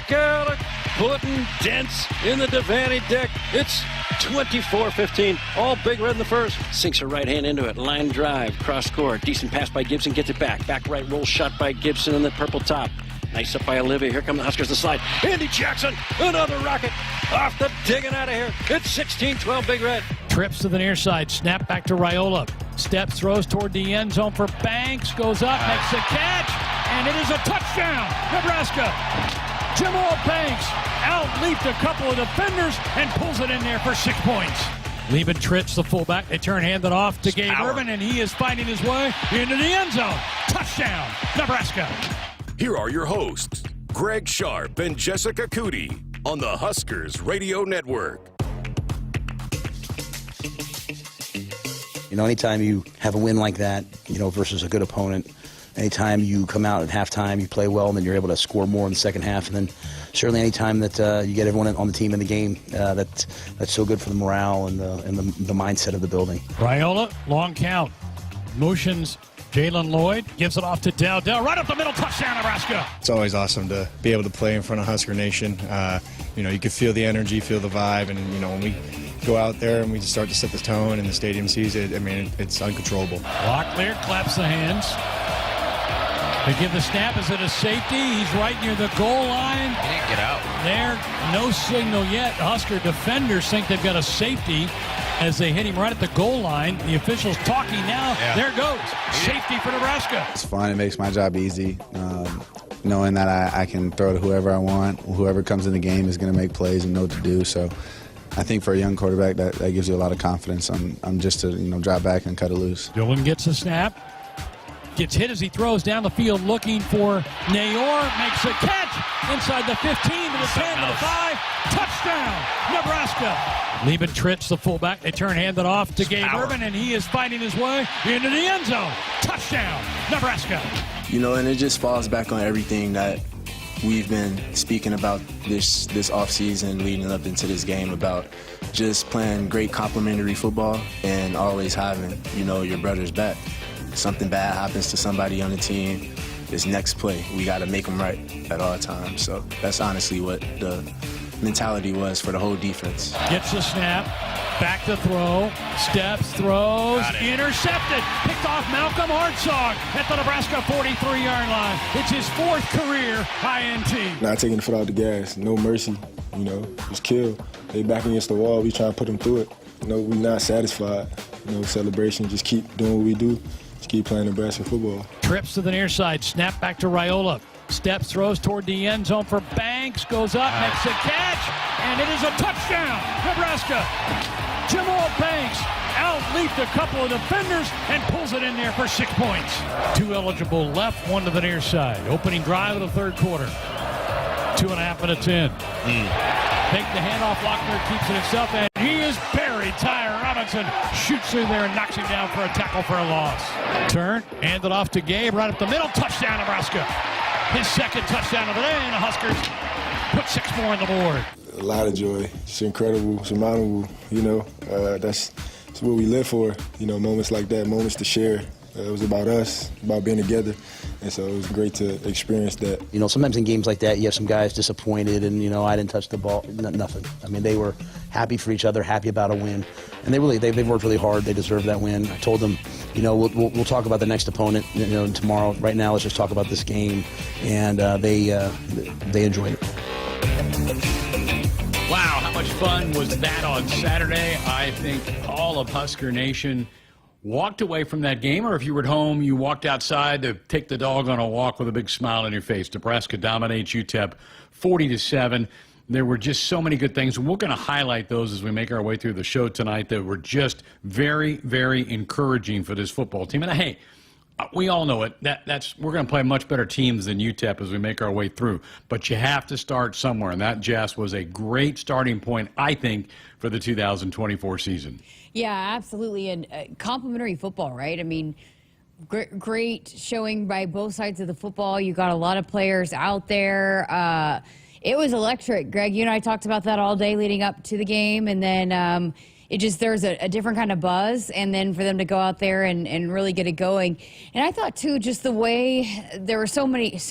Raiola putting dents in the Devaney deck. It's 24-15. All Big Red in the first. Sinks her right hand into it. Line drive. Cross court. Decent pass by Gibson. Gets it back. Back right roll shot by Gibson in the purple top. Nice up by Olivia. Here come the Huskers to slide. Andy Jackson. Another rocket. Off the digging out of here. It's 16-12 Big Red. Trips to the near side. Snap back to Raiola. Steps, throws toward the end zone for Banks. Goes up, makes a catch, and it is a touchdown, Nebraska. Jamal Banks out-leaped a couple of defenders and pulls it in there for 6 points. Lieben trips the fullback. They turn, hand it off to Gabe Irvin, and he is finding his way into the end zone. Touchdown, Nebraska. Here are your hosts, Greg Sharpe and Jessica Coody on the Huskers Radio Network. You know, anytime you have a win like that, you know, versus a good opponent, anytime you come out at halftime, you play well, and then you're able to score more in the second half, and then certainly anytime that you get everyone on the team in the game, that's so good for the morale and the mindset of the building. Raiola, long count, motions Jalen Lloyd, gives it off to Dell, right up the middle, touchdown, Nebraska. It's always awesome to be able to play in front of Husker Nation. You know, you can feel the energy, feel the vibe, and, you know, when we go out there and we just start to set the tone and the stadium sees it, I mean, it's uncontrollable. Locklear claps the hands. They give the snap. Is it a safety? He's right near the goal line. He didn't get out. There, no signal yet. Husker defenders think they've got a safety as they hit him right at the goal line. The officials talking now. Yeah. There goes. Safety for Nebraska. It's fun. It makes my job easy. Knowing that I can throw to whoever I want. Whoever comes in the game is going to make plays and know what to do. So I think for a young quarterback, that gives you a lot of confidence. I'm just to, you know, drop back and cut it loose. Dylan gets a snap. Gets hit as he throws down the field looking for Nayor. Makes a catch inside the 15 to the 10 to the 5. Touchdown, Nebraska. Lieben Tritz, the fullback. They turn, hand it off to Gabe Irvin, and he is finding his way into the end zone. Touchdown, Nebraska. You know, and it just falls back on everything that we've been speaking about this offseason leading up into this game, about just playing great complementary football and always having, you know, your brother's back. Something bad happens to somebody on the team, this next play, we got to make them right at all times. So that's honestly what the mentality was for the whole defense. Gets the snap, back to throw, steps, throws, intercepted, picked off Malcolm Hartzog at the Nebraska 43-yard line. It's his 4th career INT. Not taking the foot out the gas, no mercy, you know, just kill. They back against the wall, we try to put them through it. You know, we're not satisfied. You know, celebration, just keep doing what we do. Just keep playing Nebraska football. Trips to the near side, snap back to Raiola. Steps, throws toward the end zone for Banks, goes up, makes a catch, and it is a touchdown, Nebraska. Jamal Banks out-leaped a couple of defenders and pulls it in there for 6 points. 2 eligible left, 1 to the near side. Opening drive of the third quarter. 2.5 minutes in. Take the handoff, Lochner keeps it himself, and he is buried. Tyre Robinson shoots through there and knocks him down for a tackle for a loss. Turn, hand it off to Gabe, right up the middle, touchdown Nebraska. His 2nd touchdown of the day, and the Huskers put 6 more on the board. A lot of joy. It's incredible, surmountable, you know. That's what we live for, you know, moments like that, moments to share. It was about us, about being together, and so it was great to experience that. You know, sometimes in games like that, you have some guys disappointed, and, you know, I didn't touch the ball, nothing. I mean, they were happy for each other, happy about a win, and they've worked really hard. They deserve that win. I told them, you know, we'll talk about the next opponent, you know, tomorrow. Right now, let's just talk about this game, and they enjoyed it. Wow, how much fun was that on Saturday? I think all of Husker Nation walked away from that game, or if you were at home, you walked outside to take the dog on a walk with a big smile on your face. Nebraska dominates UTEP 40-7. There were just so many good things. We're going to highlight those as we make our way through the show tonight that were just very, very encouraging for this football team. And hey, we all know it. We're going to play much better teams than UTEP as we make our way through. But you have to start somewhere, and that, Jess, was a great starting point, I think, for the 2024 season. Yeah, absolutely. And complimentary football, right? I mean, great showing by both sides of the football. You got a lot of players out there. It was electric. Greg, you and I talked about that all day leading up to the game. And then there's a different kind of buzz, and then for them to go out there and really get it going. And I thought too, just the way there were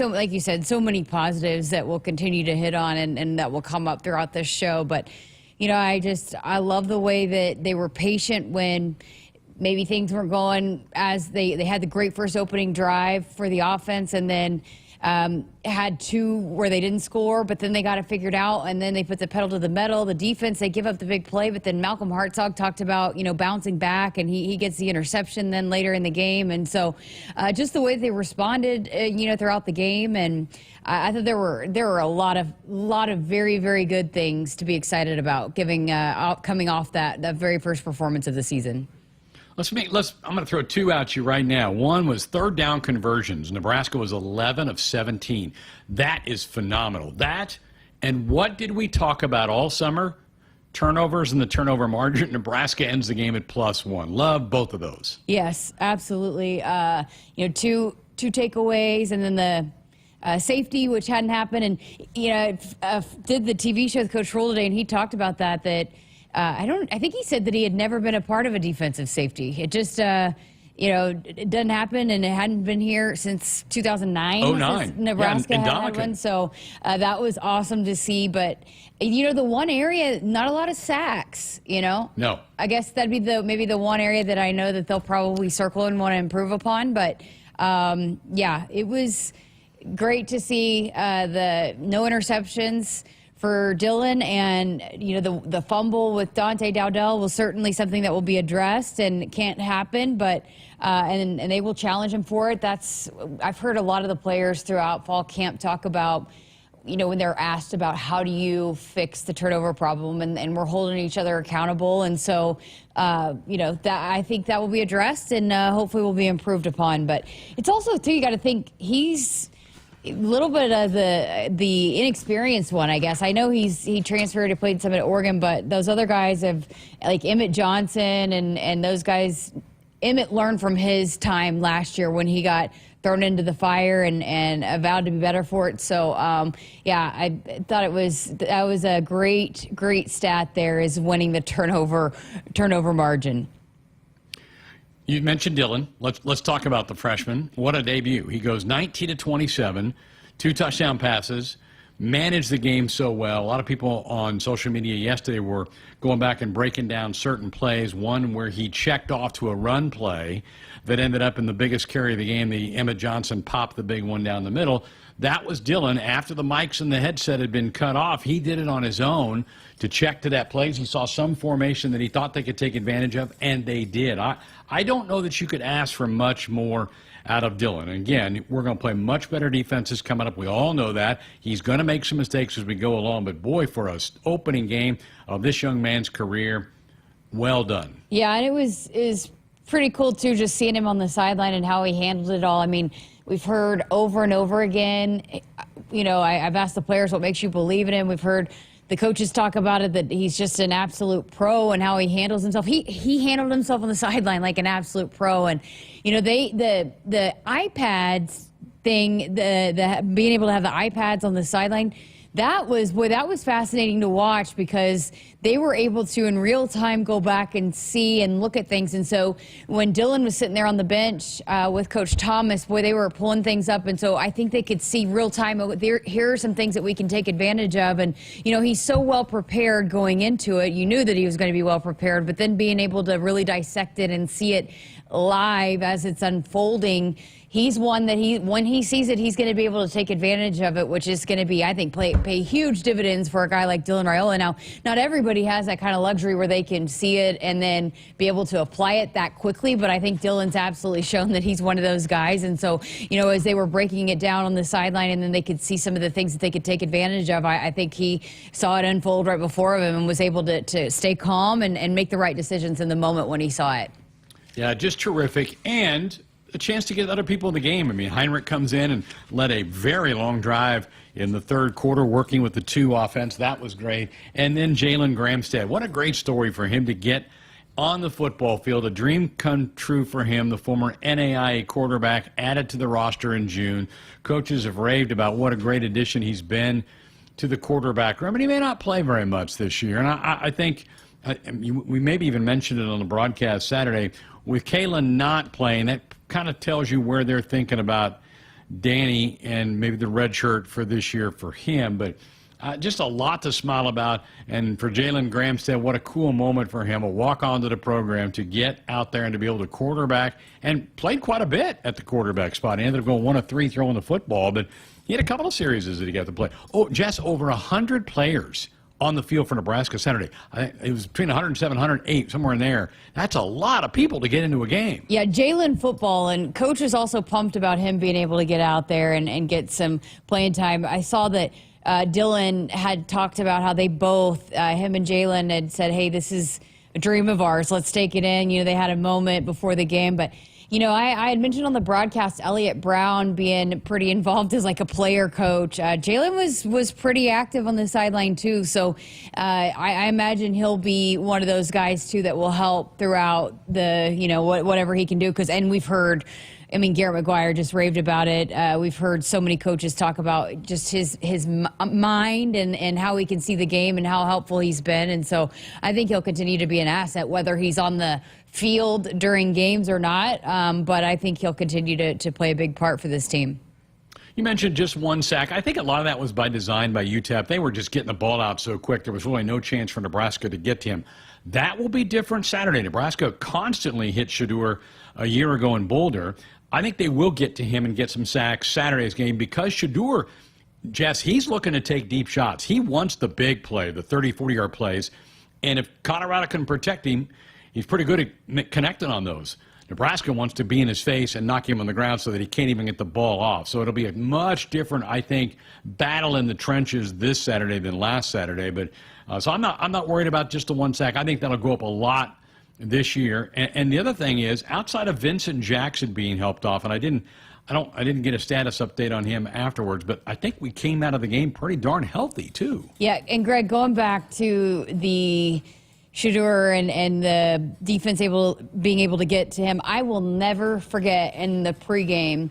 like you said, so many positives that we'll continue to hit on and that will come up throughout this show. But, I love the way that they were patient when maybe things weren't going as they had the great first opening drive for the offense, and then had two where they didn't score, but then they got it figured out, and then they put the pedal to the metal. The defense, they give up the big play, but then Malcolm Hartzog talked about, bouncing back, and he gets the interception then later in the game. And so just the way they responded, throughout the game, and I thought there were a lot of very, very good things to be excited about coming off that very first performance of the season. I'm going to throw two at you right now. One was third down conversions. Nebraska was 11 of 17. That is phenomenal. That, and what did we talk about all summer? Turnovers and the turnover margin. Nebraska ends the game at +1. Love both of those. Yes, absolutely. Two takeaways, and then the safety, which hadn't happened. And did the TV show with Coach Rhule today, and he talked about that. I think he said that he had never been a part of a defensive safety. It just, it doesn't happen, and it hadn't been here since 2009. 2009. Nebraska had one, so that was awesome to see. But, the one area, not a lot of sacks, No. I guess that'd be maybe the one area that I know that they'll probably circle and want to improve upon. But, it was great to see the no interceptions for Dylan, and the fumble with Dante Dowdell was certainly something that will be addressed and can't happen, but and they will challenge him for it. I've heard a lot of the players throughout fall camp talk about when they're asked about how do you fix the turnover problem, and we're holding each other accountable, and so that I think that will be addressed and hopefully will be improved upon. But it's also too, you got to think he's a little bit of the inexperienced one, I guess. I know he transferred and played some at Oregon, but those other guys have, like Emmett Johnson and those guys. Emmett learned from his time last year when he got thrown into the fire and vowed to be better for it. So, I thought that was a great stat there, is winning the turnover margin. You mentioned Dylan. Let's talk about the freshman. What a debut. He goes 19 of 27, 2 touchdown passes, managed the game so well. A lot of people on social media yesterday were going back and breaking down certain plays, one where he checked off to a run play that ended up in the biggest carry of the game. The Emmett Johnson popped the big one down the middle. That was Dylan. After the mics and the headset had been cut off, he did it on his own to check to that plays. He saw some formation that he thought they could take advantage of, and they did. I don't know that you could ask for much more out of Dylan. And again, we're going to play much better defenses coming up. We all know that. He's going to make some mistakes as we go along, but boy, for an opening game of this young man's career, well done. Yeah, and it was pretty cool, too, just seeing him on the sideline and how he handled it all. I mean, we've heard over and over again, I've asked the players what makes you believe in him. We've heard the coaches talk about it, that he's just an absolute pro and how he handles himself. He handled himself on the sideline like an absolute pro. And, the iPads thing, the being able to have the iPads on the sideline, that was fascinating to watch, because they were able to in real time go back and see and look at things. And so when Dylan was sitting there on the bench with Coach Thomas, they were pulling things up. And so I think they could see real time, here are some things that we can take advantage of. And, he's so well prepared going into it. You knew that he was going to be well prepared, but then being able to really dissect it and see it live as it's unfolding, he's one that when he sees it, he's going to be able to take advantage of it, which is going to be, I think, pay huge dividends for a guy like Dylan Raiola. Now, not everybody has that kind of luxury where they can see it and then be able to apply it that quickly, but I think Dylan's absolutely shown that he's one of those guys. And so, as they were breaking it down on the sideline and then they could see some of the things that they could take advantage of, I think he saw it unfold right before him and was able to stay calm and make the right decisions in the moment when he saw it. Yeah, just terrific. And a chance to get other people in the game. I mean, Heinrich comes in and led a very long drive in the third quarter, working with the 2 offense. That was great. And then Jalen Gramstead. What a great story for him to get on the football field. A dream come true for him, the former NAIA quarterback, added to the roster in June. Coaches have raved about what a great addition he's been to the quarterback room. And he may not play very much this year. And I think we maybe even mentioned it on the broadcast Saturday, with Kalen not playing, that kind of tells you where they're thinking about Danny and maybe the red shirt for this year for him. But just a lot to smile about. And for Jalen Gramstead, what a cool moment for him, a walk onto the program to get out there and to be able to quarterback, and played quite a bit at the quarterback spot. He ended up going 1 of 3 throwing the football, but he had a couple of series that he got to play. Oh, Jess, over 100 players on the field for Nebraska Saturday. I think it was between 107 and 108, somewhere in there. That's a lot of people to get into a game. Yeah, Jalen football, and coach is also pumped about him being able to get out there and get some playing time. I saw that Dylan had talked about how they both, him and Jalen, had said, hey, this is a dream of ours. Let's take it in. You know, they had a moment before the game, but you know, I had mentioned on the broadcast Elliott Brown being pretty involved as like a player coach. Jalen was pretty active on the sideline too, so I imagine he'll be one of those guys too that will help throughout the, you know, whatever he can do. And we've heard, I mean, Garrett McGuire just raved about it. We've heard so many coaches talk about just his mind and how he can see the game and how helpful he's been. And so I think he'll continue to be an asset, whether he's on the field during games or not. But I think he'll continue to play a big part for this team. You mentioned just 1 sack. I think a lot of that was by design by UTEP. They were just getting the ball out so quick. There was really no chance for Nebraska to get to him. That will be different Saturday. Nebraska constantly hit Shedeur a year ago in Boulder. I think they will get to him and get some sacks Saturday's game because Shedeur, Jess, he's looking to take deep shots. He wants the big play, the 30, 40-yard plays. And if Colorado can protect him, he's pretty good at connecting on those. Nebraska wants to be in his face and knock him on the ground so that he can't even get the ball off. So it'll be a much different, I think, battle in the trenches this Saturday than last Saturday. But so I'm not worried about just the 1 sack. I think that'll go up a lot this year. And the other thing is, outside of Vincent Jackson being helped off, and I didn't get a status update on him afterwards, but I think we came out of the game pretty darn healthy too. Yeah, and Greg, going back to the Shedeur and the defense being able to get to him, I will never forget in the pregame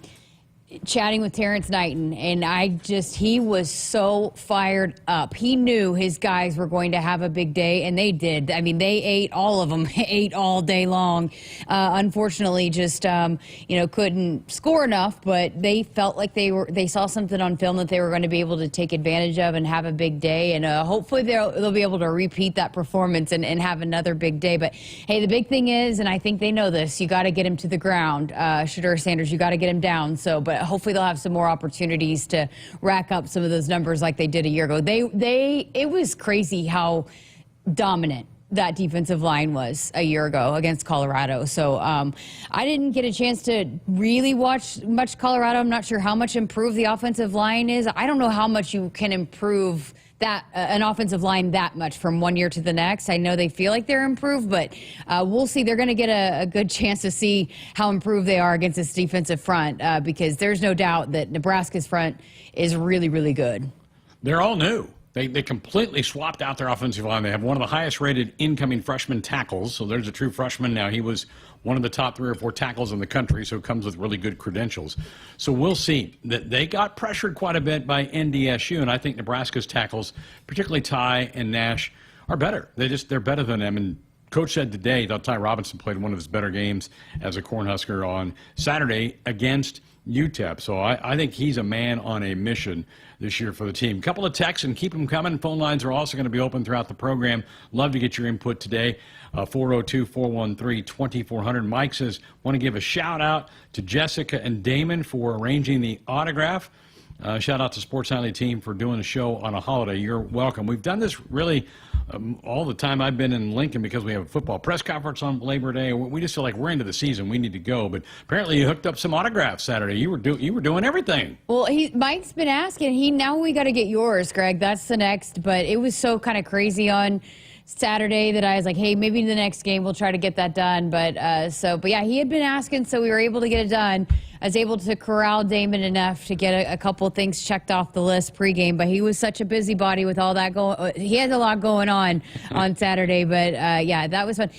chatting with Terrence Knighton, and he was so fired up. He knew his guys were going to have a big day, and they did. I mean, they ate, all of them ate all day long. Unfortunately, just couldn't score enough, but they felt like they saw something on film that they were going to be able to take advantage of and have a big day, and hopefully they'll be able to repeat that performance and have another big day. But hey, the big thing is, and I think they know this, you got to get him to the ground. Shedeur Sanders, you got to get him down. But hopefully they'll have some more opportunities to rack up some of those numbers like they did a year ago. It was crazy how dominant that defensive line was a year ago against Colorado. So I didn't get a chance to really watch much Colorado. I'm not sure how much improved the offensive line is. I don't know how much you can improve that an offensive line that much from one year to the next. I know they feel like they're improved, but we'll see. They're going to get a good chance to see how improved they are against this defensive front because there's no doubt that Nebraska's front is really, really good. They're all new. They completely swapped out their offensive line. They have one of the highest rated incoming freshman tackles. So there's a true freshman now. He was one of the top 3 or 4 tackles in the country, so comes with really good credentials. So we'll see. That they got pressured quite a bit by NDSU, and I think Nebraska's tackles, particularly Ty and Nash, are better. They're better than them. And Coach said today that Ty Robinson played one of his better games as a Cornhusker on Saturday against UTEP. So I think he's a man on a mission this year for the team. A couple of texts, and keep them coming. Phone lines are also going to be open throughout the program. Love to get your input today. 402-413-2400. Mike says, want to give a shout out to Jessica and Damon for arranging the autograph. Shout out to Sports Nightly team for doing a show on a holiday. You're welcome. We've done this really all the time I've been in Lincoln because we have a football press conference on Labor Day. We just feel like we're into the season. We need to go. But apparently you hooked up some autographs Saturday. You were doing everything. Well, Mike's been asking. Now we got to get yours, Greg. That's the next. But it was so kind of crazy on Saturday that I was like, hey, maybe the next game we'll try to get that done. But yeah, he had been asking, so we were able to get it done. I was able to corral Damon enough to get a couple of things checked off the list pregame, but he was such a busybody with all that going. He had a lot going on Saturday, but yeah, that was fun.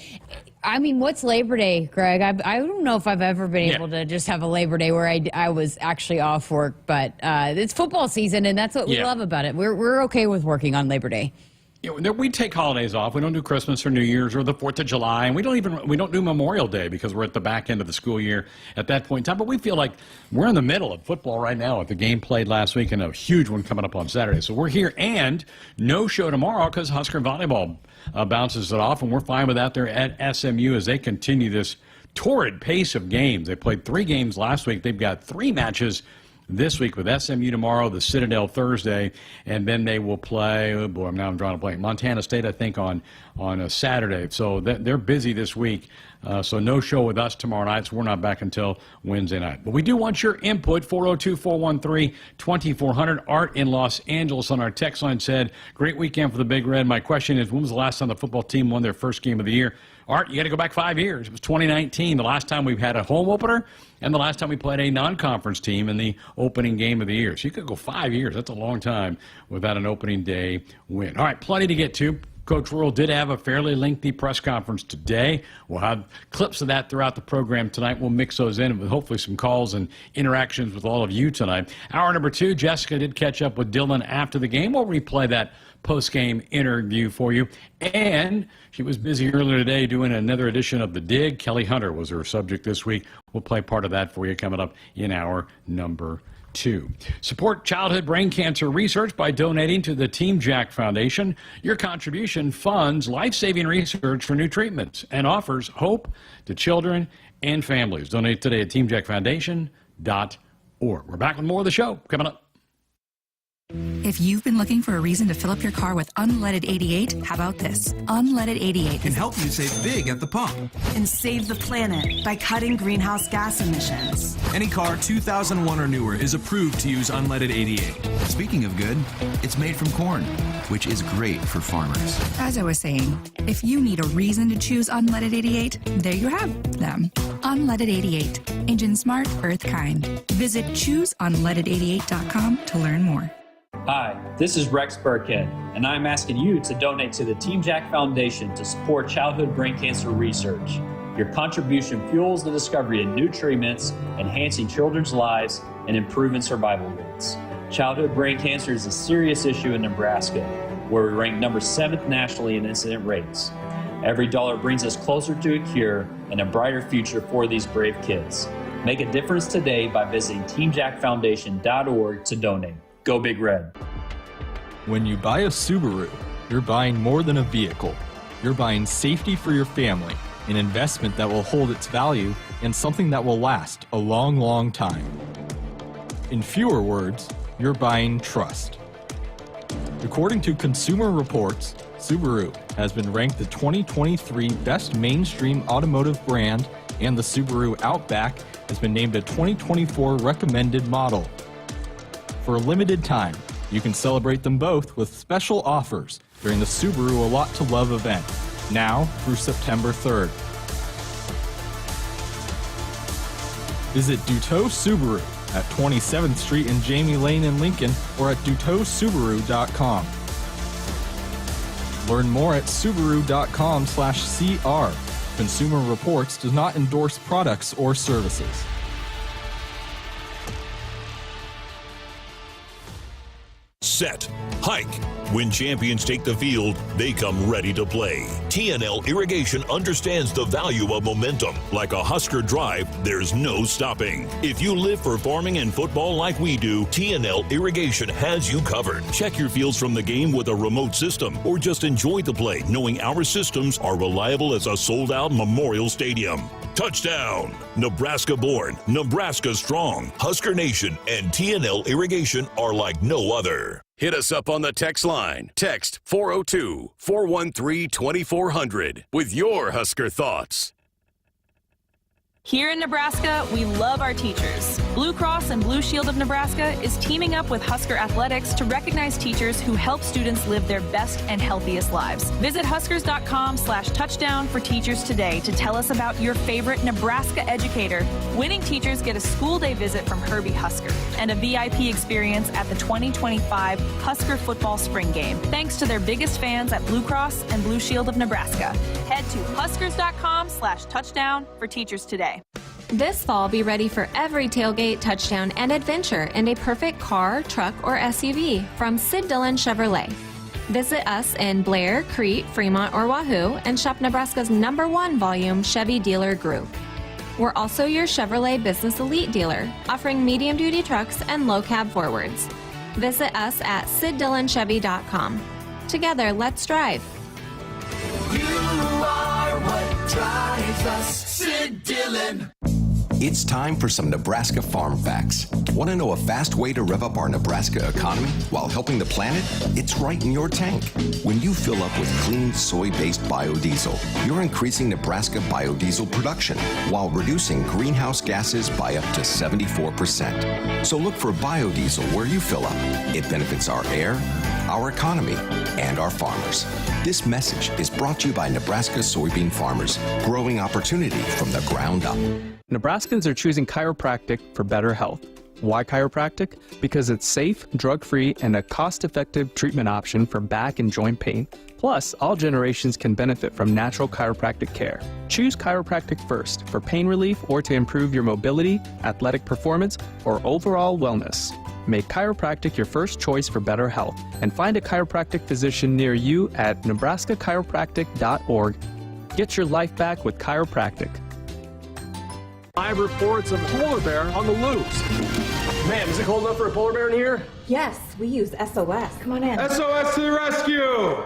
I mean, what's Labor Day, Greg? I don't know if I've ever been able to just have a Labor Day where I was actually off work, but it's football season, and that's what we love about it. We're okay with working on Labor Day. we take holidays off. We don't do Christmas or New Year's or the 4th of July, and we don't do Memorial Day because we're at the back end of the school year at that point in time. But we feel like we're in the middle of football right now with the game played last week and a huge one coming up on Saturday. So we're here, and no show tomorrow because Husker Volleyball bounces it off, and we're fine with that there at SMU as they continue this torrid pace of games. They played 3 games last week. They've got 3 matches this week with SMU tomorrow, the Citadel Thursday, and then they will play, I'm drawing a blank, Montana State, I think, on a Saturday. So they're busy this week. So no show with us tomorrow night, so we're not back until Wednesday night. But we do want your input, 402-413-2400. Art in Los Angeles on our text line said, great weekend for the Big Red. My question is, when was the last time the football team won their first game of the year? Art, you got to go back 5 years. It was 2019, the last time we've had a home opener, and the last time we played a non-conference team in the opening game of the year. So you could go 5 years. That's a long time without an opening day win. All right, plenty to get to. Coach Rhule did have a fairly lengthy press conference today. We'll have clips of that throughout the program tonight. We'll mix those in with hopefully some calls and interactions with all of you tonight. Hour number 2, Jessica did catch up with Dylan after the game. We'll replay that post-game interview for you. And she was busy earlier today doing another edition of The Dig. Kelly Hunter was her subject this week. We'll play part of that for you coming up in hour number 2. Support childhood brain cancer research by donating to the Team Jack Foundation. Your contribution funds life-saving research for new treatments and offers hope to children and families. Donate today at teamjackfoundation.org. We're back with more of the show coming up. If you've been looking for a reason to fill up your car with unleaded 88, how about this? Unleaded 88 can help you save big at the pump and save the planet by cutting greenhouse gas emissions. Any car 2001 or newer is approved to use unleaded 88. Speaking of good, it's made from corn, which is great for farmers. As I was saying, if you need a reason to choose unleaded 88, there you have them. Unleaded 88. Engine smart, earth kind. Visit chooseunleaded88.com to learn more. Hi, this is Rex Burkhead, and I'm asking you to donate to the Team Jack Foundation to support childhood brain cancer research. Your contribution fuels the discovery of new treatments, enhancing children's lives and improving survival rates. Childhood brain cancer is a serious issue in Nebraska, where we rank number 7th nationally in incident rates. Every dollar brings us closer to a cure and a brighter future for these brave kids. Make a difference today by visiting teamjackfoundation.org to donate. Go Big Red. When you buy a Subaru, you're buying more than a vehicle. You're buying safety for your family, an investment that will hold its value, and something that will last a long, long time. In fewer words, you're buying trust. According to Consumer Reports, Subaru has been ranked the 2023 Best Mainstream Automotive Brand, and the Subaru Outback has been named a 2024 Recommended Model. For a limited time, you can celebrate them both with special offers during the Subaru A Lot to Love event, now through September 3rd. Visit Duteau Subaru at 27th Street and Jamie Lane in Lincoln or at duteausubaru.com. Learn more at subaru.com/CR. Consumer Reports does not endorse products or services. Set, hike. When champions take the field, they come ready to play. TNL Irrigation understands the value of momentum. Like a Husker drive, there's no stopping. If you live for farming and football like we do, TNL Irrigation has you covered. Check your fields from the game with a remote system, or just enjoy the play knowing our systems are reliable as a sold-out Memorial Stadium. Touchdown! Nebraska born, Nebraska strong. Husker Nation and TNL Irrigation are like no other. Hit us up on the text line. Text 402-413-2400 with your Husker thoughts. Here in Nebraska, we love our teachers. Blue Cross and Blue Shield of Nebraska is teaming up with Husker Athletics to recognize teachers who help students live their best and healthiest lives. Visit huskers.com/touchdown for teachers today to tell us about your favorite Nebraska educator. Winning teachers get a school day visit from Herbie Husker and a VIP experience at the 2025 Husker Football Spring Game, thanks to their biggest fans at Blue Cross and Blue Shield of Nebraska. Head to huskers.com/touchdown for teachers today. This fall, be ready for every tailgate, touchdown, and adventure in a perfect car, truck, or SUV from Sid Dillon Chevrolet. Visit us in Blair, Crete, Fremont, or Wahoo and shop Nebraska's #1 volume Chevy dealer group. We're also your Chevrolet Business Elite dealer, offering medium-duty trucks and low-cab forwards. Visit us at SidDillonChevy.com. Together, let's drive. You are what drives us, Sid Dillon. It's time for some Nebraska farm facts. Want to know a fast way to rev up our Nebraska economy while helping the planet? It's right in your tank. When you fill up with clean soy-based biodiesel, you're increasing Nebraska biodiesel production while reducing greenhouse gases by up to 74%. So look for biodiesel where you fill up. It benefits our air, our economy, and our farmers. This message is brought to you by Nebraska soybean farmers, growing opportunity from the ground up. Nebraskans are choosing chiropractic for better health. Why chiropractic? Because it's safe, drug-free, and a cost-effective treatment option for back and joint pain. Plus, all generations can benefit from natural chiropractic care. Choose chiropractic first for pain relief or to improve your mobility, athletic performance, or overall wellness. Make chiropractic your first choice for better health and find a chiropractic physician near you at nebraska-chiropractic.org. Get your life back with chiropractic. Live reports of polar bear on the loose. Man, is it cold enough for a polar bear in here? Yes, we use SOS. Come on in. SOS to the rescue!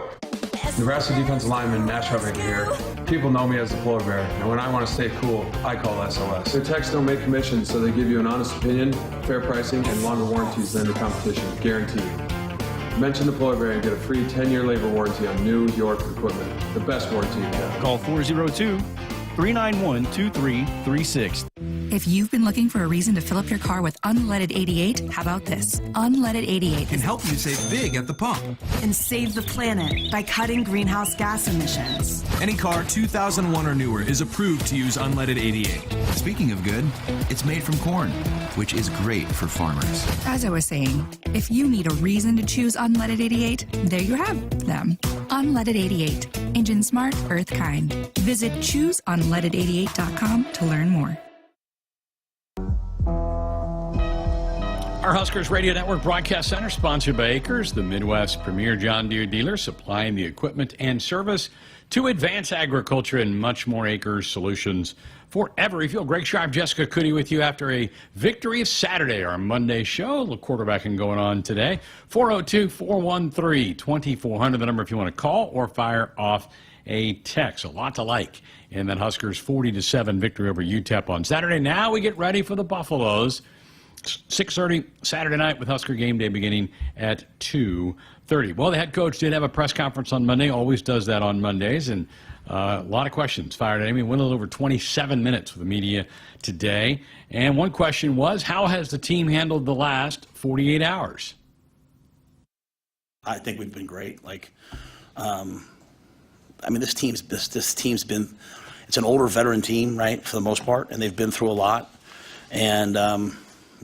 Nebraska defensive lineman Nash Hoving here. People know me as the polar bear, and when I want to stay cool, I call SOS. Their techs don't make commissions, so they give you an honest opinion, fair pricing, and longer warranties than the competition, guaranteed. Mention the polar bear and get a free 10-year labor warranty on new York equipment. The best warranty you can. Call 402-391-2336. If you've been looking for a reason to fill up your car with unleaded 88, how about this? Unleaded 88 can help you save big at the pump. And save the planet by cutting greenhouse gas emissions. Any car 2001 or newer is approved to use unleaded 88. Speaking of good, it's made from corn, which is great for farmers. As I was saying, if you need a reason to choose unleaded 88, there you have them. Unleaded 88. Engine smart, earth kind. Visit chooseunleaded88.com to learn more. Our Huskers Radio Network Broadcast Center, sponsored by Akrs, the Midwest's premier John Deere dealer, supplying the equipment and service to advance agriculture and much more. Akrs solutions for every field. Greg Sharpe, Jessica Coody with you after a victory Saturday, our Monday show. A little quarterbacking going on today. 402-413-2400, the number if you want to call or fire off a text. A lot to like in that Huskers 40-7 victory over UTEP on Saturday. Now we get ready for the Buffaloes. 6:30 Saturday night with Husker game day beginning at 2:30. Well, the head coach did have a press conference on Monday, always does that on Mondays, and a lot of questions fired at him. He went a little over 27 minutes with the media today. And one question was, how has the team handled the last 48 hours? I think we've been great. This team's been, it's an older veteran team, right, for the most part, and they've been through a lot. And,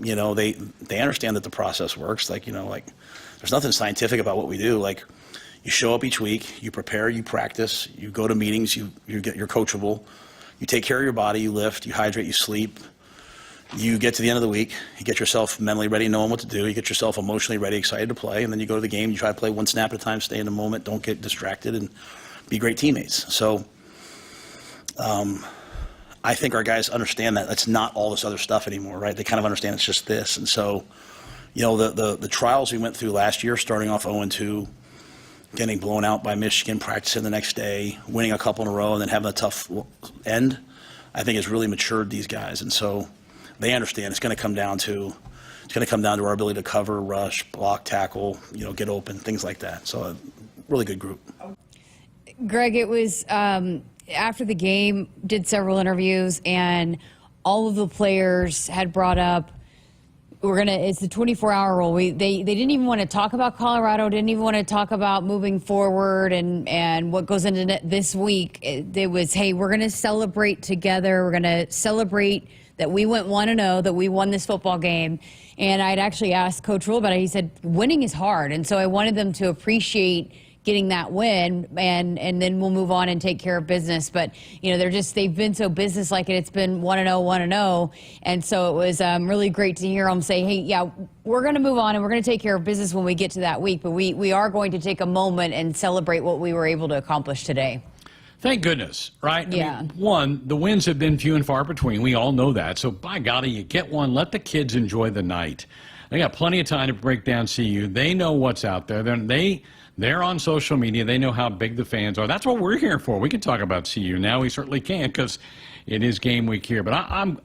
they understand that the process works. There's nothing scientific about what we do. You show up each week, you prepare, you practice, you go to meetings, you're coachable, you take care of your body, you lift, you hydrate, you sleep. You get to the end of the week, you get yourself mentally ready, knowing what to do, you get yourself emotionally ready, excited to play, and then you go to the game, you try to play one snap at a time, stay in the moment, don't get distracted, and be great teammates. So I think our guys understand that it's not all this other stuff anymore, right? They kind of understand it's just this. And so, the trials we went through last year, starting off 0-2, getting blown out by Michigan, practicing the next day, winning a couple in a row, and then having a tough end, I think has really matured these guys. And so they understand it's going to come down to our ability to cover, rush, block, tackle, get open, things like that. So a really good group. Greg, it was after the game, did several interviews, and all of the players had brought up, it's the 24-hour rule. They didn't even want to talk about Colorado, didn't even want to talk about moving forward and what goes into this week. It was, hey, we're going to celebrate together. We're going to celebrate that we went 1-0, that we won this football game. And I'd actually asked Coach Rhule about it. He said, winning is hard. And so I wanted them to appreciate getting that win, and then we'll move on and take care of business. But they've been so businesslike, and it's been 1-0, 1-0, and so it was really great to hear them say, hey, yeah, we're going to move on and we're going to take care of business when we get to that week, but we are going to take a moment and celebrate what we were able to accomplish today. Thank goodness, right? Yeah. I mean, one, the wins have been few and far between. We all know that. So by golly, you get one. Let the kids enjoy the night. They got plenty of time to break down CU. They know what's out there. They're on social media. They know how big the fans are. That's what we're here for. We can talk about CU now. We certainly can because it is game week here. But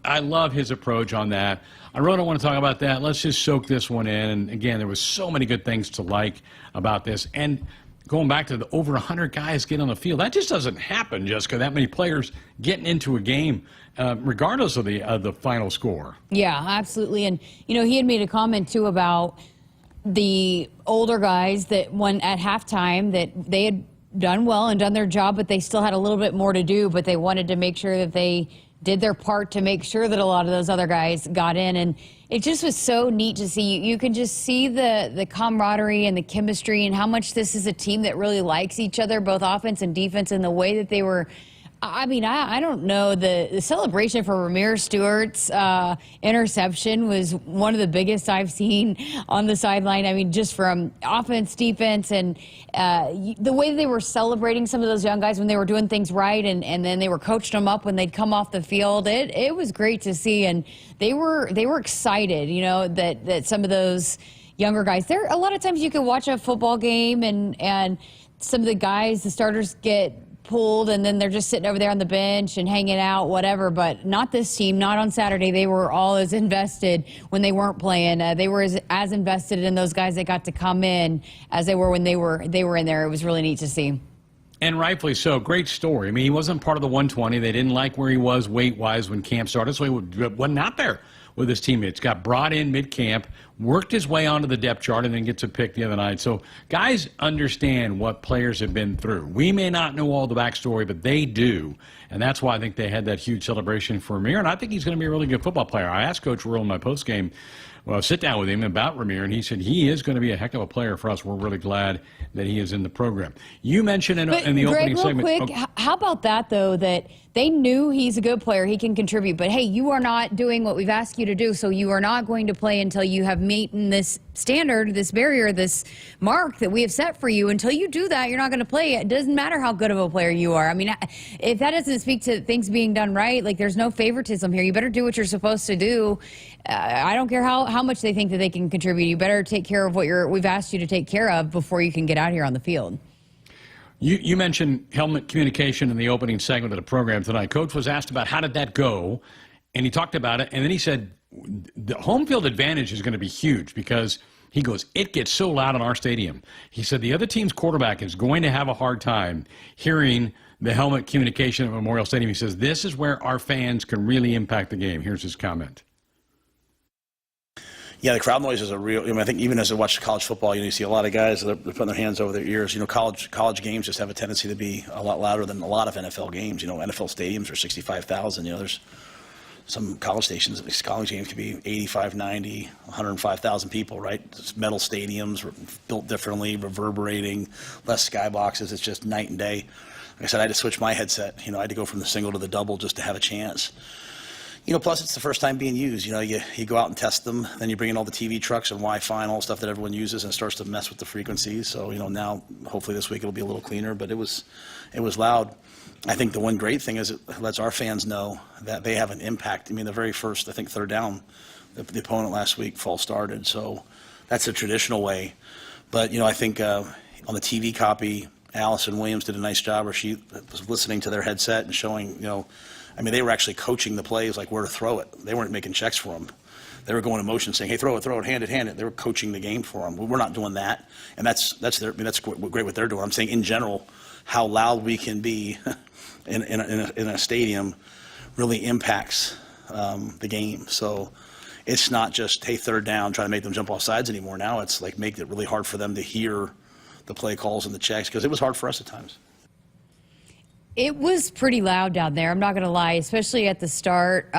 I love his approach on that. I really don't want to talk about that. Let's just soak this one in. And again, there was so many good things to like about this. And going back to the over 100 guys get on the field, that just doesn't happen, Jessica. That many players getting into a game, regardless of the final score. Yeah, absolutely. And he had made a comment too about the older guys that when at halftime that they had done well and done their job, but they still had a little bit more to do. But they wanted to make sure that they did their part to make sure that a lot of those other guys got in. And it just was so neat to see. You can just see the camaraderie and the chemistry and how much this is a team that really likes each other, both offense and defense, and the way that they were. I mean, I don't know. The celebration for Ramir Stewart's interception was one of the biggest I've seen on the sideline. I mean, just from offense, defense, and the way they were celebrating some of those young guys when they were doing things right, and then they were coaching them up when they'd come off the field. It was great to see, and they were excited, that some of those younger guys. There, a lot of times you can watch a football game, and some of the guys, the starters, get pulled and then they're just sitting over there on the bench and hanging out, whatever. But not this team, not on Saturday. They were all as invested when they weren't playing. They were as invested in those guys that got to come in as they were when they were in there. It was really neat to see. And rightfully so. Great story. I mean, he wasn't part of the 120. They didn't like where he was weight-wise when camp started, so he wasn't out there with his teammates. Got brought in mid-camp, worked his way onto the depth chart, and then gets a pick the other night. So guys understand what players have been through. We may not know all the backstory, but they do. And that's why I think they had that huge celebration for Ramir. And I think he's going to be a really good football player. I asked Coach Rhule in my postgame sit down with him about Ramir, and he said he is going to be a heck of a player for us. We're really glad that he is in the program. You mentioned in the Greg, opening segment. Real quick, how about that, though, that they knew he's a good player, he can contribute, but hey, you are not doing what we've asked you to do, so you are not going to play until you have meeting this standard, this barrier, this mark that we have set for you. Until you do that, you're not going to play. It doesn't matter how good of a player you are. I mean, if that doesn't speak to things being done right, like there's no favoritism here. You better do what you're supposed to do. I don't care how much they think that they can contribute. You better take care of what we've asked you to take care of before you can get out here on the field. You mentioned helmet communication in the opening segment of the program tonight. Coach was asked about how did that go, and he talked about it, and then he said the home field advantage is going to be huge because he goes, it gets so loud in our stadium. He said the other team's quarterback is going to have a hard time hearing the helmet communication at Memorial Stadium. He says this is where our fans can really impact the game. Here's his comment. Yeah, the crowd noise is a real. I mean, I think even as I watch college football, you see a lot of guys that are putting their hands over their ears. College games just have a tendency to be a lot louder than a lot of NFL games. NFL stadiums are 65,000. There's some college games could be 85, 90, 105,000 people, right? It's metal stadiums, built differently, reverberating, less skyboxes. It's just night and day. Like I said, I had to switch my headset. I had to go from the single to the double just to have a chance. Plus it's the first time being used. You go out and test them, then you bring in all the TV trucks and Wi-Fi and all the stuff that everyone uses, and it starts to mess with the frequencies. So, now hopefully this week it'll be a little cleaner, but it was loud. I think the one great thing is it lets our fans know that they have an impact. I mean, the very first, I think, third down, the opponent last week false started. So that's a traditional way. But, I think on the TV copy, Allison Williams did a nice job where she was listening to their headset and showing, they were actually coaching the plays, like where to throw it. They weren't making checks for them. They were going in motion saying, hey, throw it, hand it. They were coaching the game for them. We're not doing that. And that's great what they're doing. I'm saying in general, how loud we can be in a stadium really impacts the game. So it's not just, hey, third down, trying to make them jump off sides anymore. Now it's like make it really hard for them to hear the play calls and the checks, because it was hard for us at times. It was pretty loud down there, I'm not going to lie, especially at the start.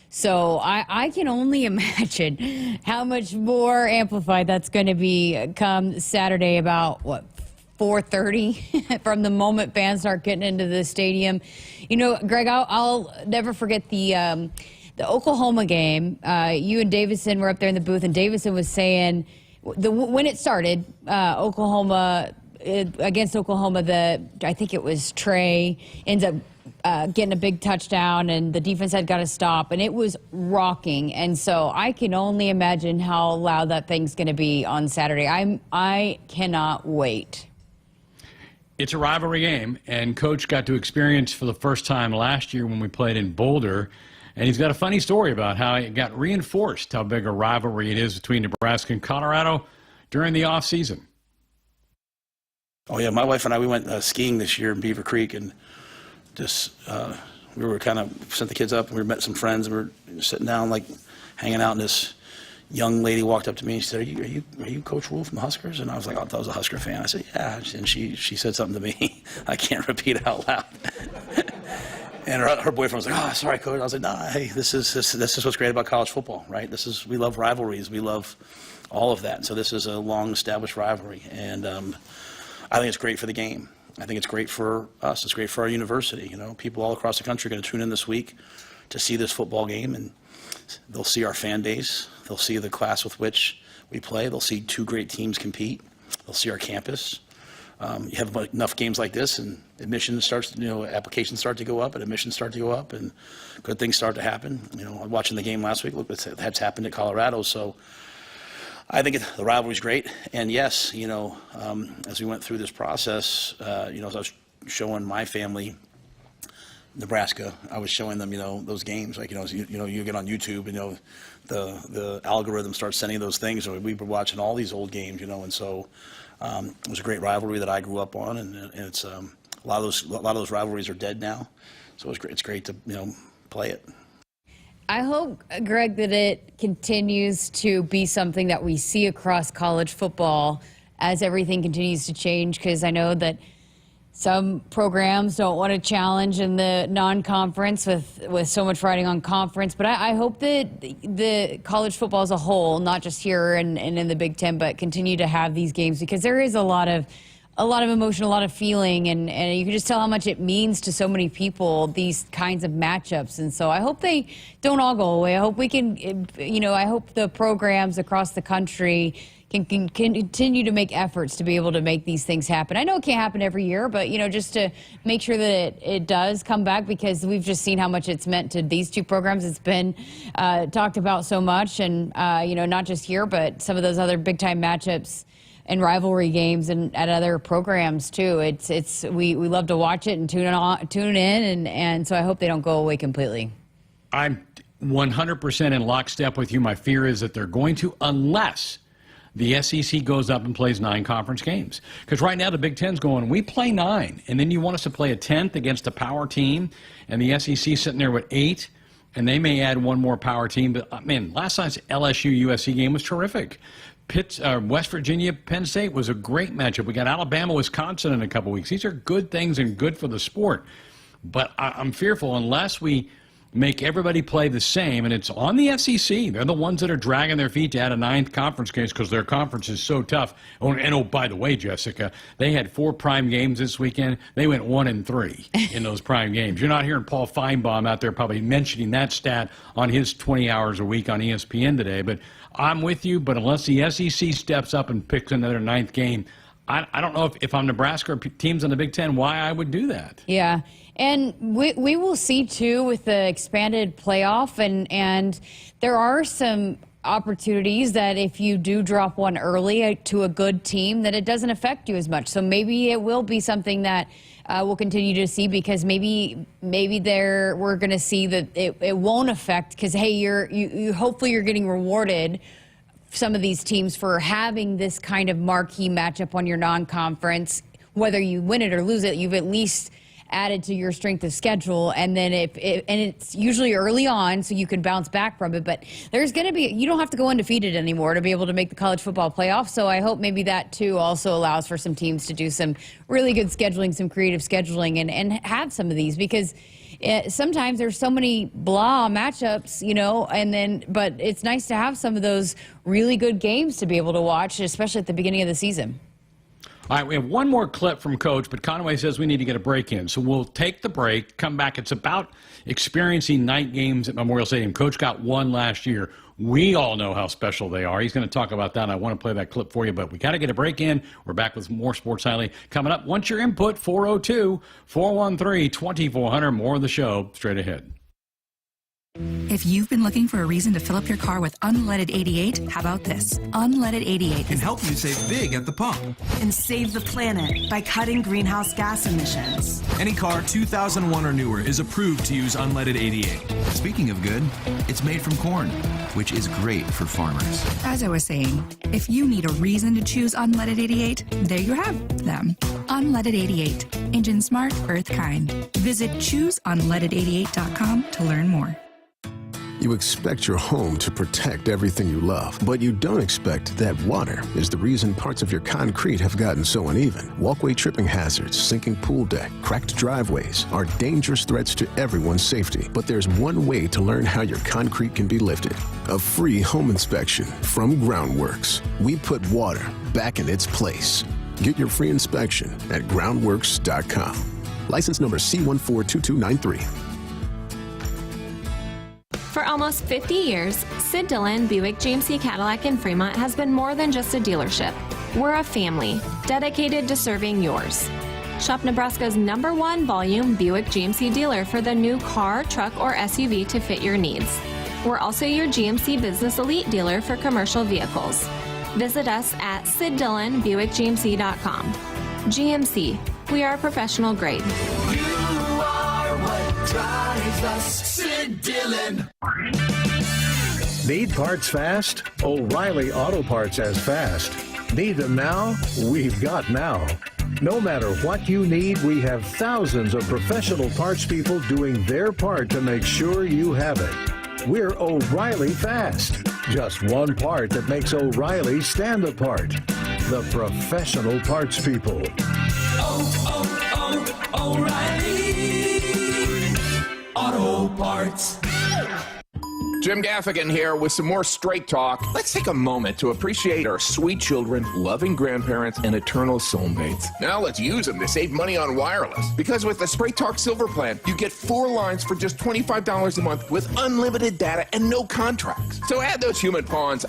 So I can only imagine how much more amplified that's going to be come Saturday about, 4:30 from the moment fans start getting into the stadium. You know, Greg, I'll never forget the Oklahoma game. You and Davison were up there in the booth, and Davison was saying when it started, Oklahoma against Oklahoma, I think it was Trey ends up getting a big touchdown, and the defense had got to stop, and it was rocking. And so I can only imagine how loud that thing's going to be on Saturday. I cannot wait. It's a rivalry game, and Coach got to experience for the first time last year when we played in Boulder. And he's got a funny story about how it got reinforced how big a rivalry it is between Nebraska and Colorado during the offseason. Oh, yeah, my wife and I, we went skiing this year in Beaver Creek, and just we were kind of sent the kids up, and we met some friends, and we were sitting down, like, hanging out, and this young lady walked up to me and she said, are you Coach Rhule from the Huskers? And I was like, oh, I thought I was a Husker fan. I said, yeah. And she said something to me. I can't repeat it out loud. And her boyfriend was like, oh, sorry, Coach. I was like, nah, hey, this is what's great about college football, right? We love rivalries. We love all of that. And so this is a long-established rivalry. And I think it's great for the game. I think it's great for us. It's great for our university. You know, people all across the country are going to tune in this week to see this football game, and they'll see our fan base. They'll see the class with which we play. They'll see two great teams compete. They'll see our campus. You have enough games like this, and admissions starts, applications start to go up, and admissions start to go up, and good things start to happen. You know, watching the game last week, look, that's happened at Colorado. So I think the rivalry's great. And yes, as we went through this process, as I was showing my family Nebraska, I was showing them, those games. Like, you get on YouTube, and the algorithm starts sending those things. So we were watching all these old games, and so it was a great rivalry that I grew up on, and it's a lot of those rivalries are dead now. So it's great to play it. I hope, Greg, that it continues to be something that we see across college football as everything continues to change, because I know that some programs don't want to challenge in the non-conference with so much riding on conference. But I hope that the college football as a whole, not just here and in the Big Ten, but continue to have these games, because there is a lot of emotion, a lot of feeling, and you can just tell how much it means to so many people, these kinds of matchups. And so I hope they don't all go away. I hope we can, I hope the programs across the country can continue to make efforts to be able to make these things happen. I know it can't happen every year, but, just to make sure that it does come back, because we've just seen how much it's meant to these two programs. It's been talked about so much, and, not just here, but some of those other big-time matchups and rivalry games and at other programs too. We love to watch it and tune in, and so I hope they don't go away completely. I'm 100% in lockstep with you. My fear is that they're going to, unless the SEC goes up and plays 9 conference games. Because right now the Big Ten's going, we play 9, and then you want us to play a 10th against a power team, and the SEC sitting there with 8, and they may add one more power team. But, man, last night's LSU-USC game was terrific. West Virginia, Penn State was a great matchup. We got Alabama, Wisconsin in a couple weeks. These are good things and good for the sport. But I'm fearful, unless we make everybody play the same, and it's on the SEC. They're the ones that are dragging their feet to add a 9th conference case because their conference is so tough. Oh, by the way, Jessica, they had 4 prime games this weekend. They went 1-3 in those prime games. You're not hearing Paul Feinbaum out there probably mentioning that stat on his 20 hours a week on ESPN today. But I'm with you, but unless the SEC steps up and picks another 9th game, I don't know if I'm Nebraska or teams in the Big Ten why I would do that. Yeah. And we will see, too, with the expanded playoff, and there are some opportunities that if you do drop one early to a good team, that it doesn't affect you as much. So maybe it will be something that we'll continue to see, because maybe we're going to see that it won't affect, because, hey, you hopefully you're getting rewarded, some of these teams, for having this kind of marquee matchup on your non-conference. Whether you win it or lose it, you've at least added to your strength of schedule, and then and it's usually early on, so you can bounce back from it. But there's going to be, you don't have to go undefeated anymore to be able to make the college football playoff. So I hope maybe that too also allows for some teams to do some really good scheduling, some creative scheduling, and have some of these, because sometimes there's so many blah matchups, but it's nice to have some of those really good games to be able to watch, especially at the beginning of the season. All right, we have one more clip from Coach, but Conway says we need to get a break in. So we'll take the break, come back. It's about experiencing night games at Memorial Stadium. Coach got one last year. We all know how special they are. He's going to talk about that, and I want to play that clip for you, but we got to get a break in. We're back with more Sports Nightly coming up. Once your input, 402-413-2400. More of the show straight ahead. If you've been looking for a reason to fill up your car with unleaded 88, how about this? Unleaded 88 can help you save big at the pump. And save the planet by cutting greenhouse gas emissions. Any car 2001 or newer is approved to use unleaded 88. Speaking of good, it's made from corn, which is great for farmers. As I was saying, if you need a reason to choose unleaded 88, there you have them. Unleaded 88. Engine smart, earth kind. Visit chooseunleaded88.com to learn more. You expect your home to protect everything you love, but you don't expect that water is the reason parts of your concrete have gotten so uneven. Walkway tripping hazards, sinking pool deck, cracked driveways are dangerous threats to everyone's safety. But there's one way to learn how your concrete can be lifted. A free home inspection from Groundworks. We put water back in its place. Get your free inspection at groundworks.com. License number C142293. For almost 50 years, Sid Dillon Buick GMC Cadillac in Fremont has been more than just a dealership. We're a family dedicated to serving yours. Shop Nebraska's #1 volume Buick GMC dealer for the new car, truck, or SUV to fit your needs. We're also your GMC Business Elite dealer for commercial vehicles. Visit us at SidDillonBuickGMC.com. GMC, we are professional grade. Drives us, Sid Dillon. Need parts fast? O'Reilly Auto Parts has fast. Need them now? We've got now. No matter what you need, we have thousands of professional parts people doing their part to make sure you have it. We're O'Reilly Fast. Just one part that makes O'Reilly stand apart. The professional parts people. O'Reilly Auto Parts. Jim Gaffigan here with some more Straight Talk. Let's take a moment to appreciate our sweet children, loving grandparents, and eternal soulmates. Now let's use them to save money on wireless. Because with the Straight Talk Silver Plan, you get 4 lines for just $25 a month with unlimited data and no contracts. So add those human pawns,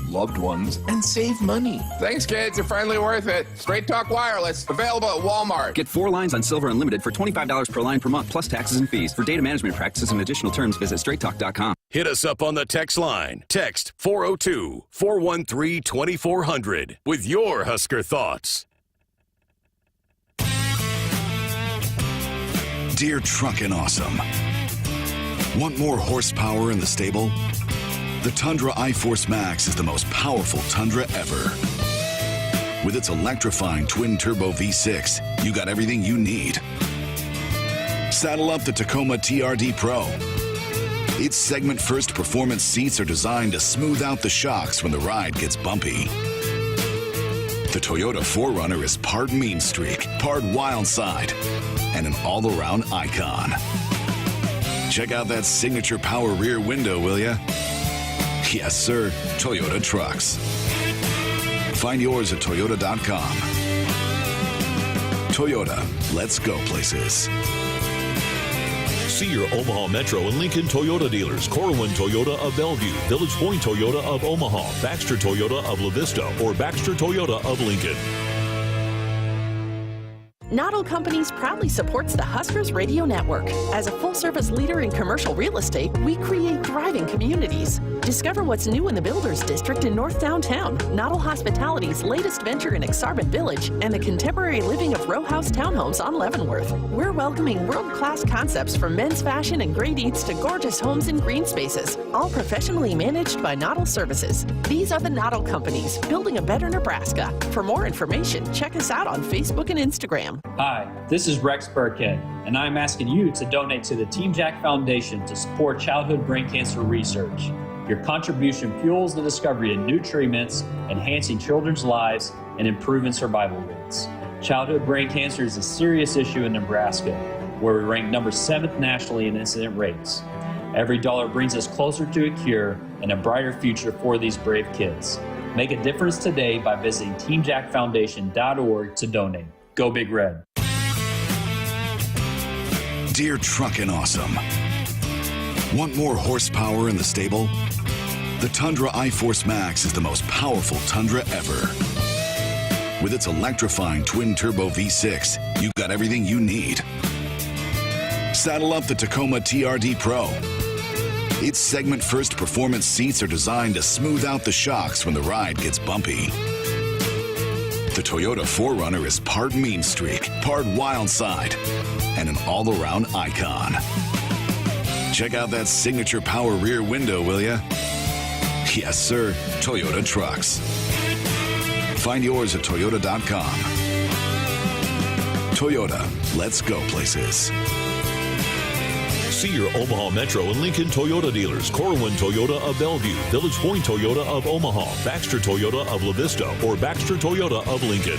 loved ones, and save money. Thanks, kids. They're finally worth it. Straight Talk Wireless, available at Walmart. Get 4 lines on Silver Unlimited for $25 per line per month, plus taxes and fees. For data management practices and additional terms, visit straighttalk.com. Hit us up on the text line. Text 402-413-2400 with your Husker thoughts. Dear Truckin' Awesome. Want more horsepower in the stable? The Tundra iForce Max is the most powerful Tundra ever. With its electrifying twin-turbo V6, you got everything you need. Saddle up the Tacoma TRD Pro. Its segment-first performance seats are designed to smooth out the shocks when the ride gets bumpy. The Toyota 4Runner is part mean streak, part wild side, and an all-around icon. Check out that signature power rear window, will ya? Yes, sir, Toyota trucks. Find yours at Toyota.com. Toyota, let's go places. See your Omaha Metro and Lincoln Toyota dealers. Corwin Toyota of Bellevue, Village Point Toyota of Omaha, Baxter Toyota of La Vista, or Baxter Toyota of Lincoln. Noddle Companies proudly supports the Huskers Radio Network. As a full-service leader in commercial real estate, we create thriving communities. Discover what's new in the Builders District in North Downtown, Noddle Hospitality's latest venture in Exarban Village, and the contemporary living of row house townhomes on Leavenworth. We're welcoming world-class concepts from men's fashion and great eats to gorgeous homes and green spaces, all professionally managed by Noddle Services. These are the Noddle Companies, building a better Nebraska. For more information, check us out on Facebook and Instagram. Hi, this is Rex Burkhead, and I'm asking you to donate to the Team Jack Foundation to support childhood brain cancer research. Your contribution fuels the discovery of new treatments, enhancing children's lives and improving survival rates. Childhood brain cancer is a serious issue in Nebraska, where we rank number 7th nationally in incident rates. Every dollar brings us closer to a cure and a brighter future for these brave kids. Make a difference today by visiting teamjackfoundation.org to donate. Go Big Red. Dear Truckin' Awesome. Want more horsepower in the stable? The Tundra iForce Max is the most powerful Tundra ever. With its electrifying twin-turbo V6, you've got everything you need. Saddle up the Tacoma TRD Pro. Its segment-first performance seats are designed to smooth out the shocks when the ride gets bumpy. The Toyota 4Runner is part mean streak, part wild side, and an all-around icon. Check out that signature power rear window, will ya? Yes, sir, Toyota trucks. Find yours at toyota.com. Toyota, let's go places. See your Omaha Metro and Lincoln Toyota dealers. Corwin Toyota of Bellevue, Village Point Toyota of Omaha, Baxter Toyota of La Vista, or Baxter Toyota of Lincoln.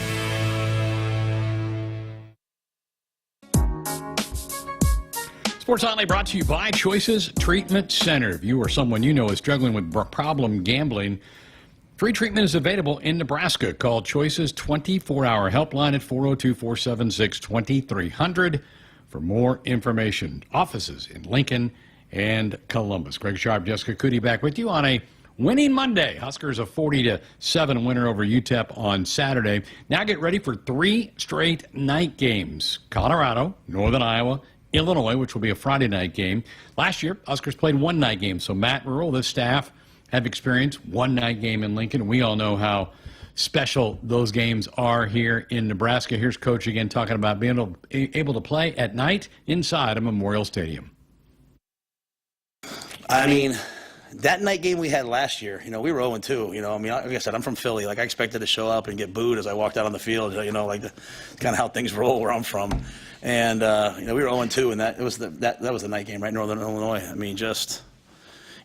Sports Hotline brought to you by Choices Treatment Center. If you or someone you know is struggling with problem gambling, free treatment is available in Nebraska. Call Choices 24-hour helpline at 402-476-2300 for more information. Offices in Lincoln and Columbus. Greg Sharpe, Jessica Coody back with you on a winning Monday. Huskers a 40-7 winner over UTEP on Saturday. Now get ready for 3 straight night games. Colorado, Northern Iowa, Illinois, which will be a Friday night game. Last year, Huskers played 1 night game. So Matt and Rhule, this staff, have experienced 1 night game in Lincoln. We all know how special those games are here in Nebraska. Here's Coach again talking about being able to play at night inside a Memorial Stadium. I mean, that night game we had last year, we were 0-2. Like I said, I'm from Philly. Like, I expected to show up and get booed as I walked out on the field. Like kind of how things roll where I'm from. And we were 0-2, and that was the night game, right? Northern Illinois. I mean,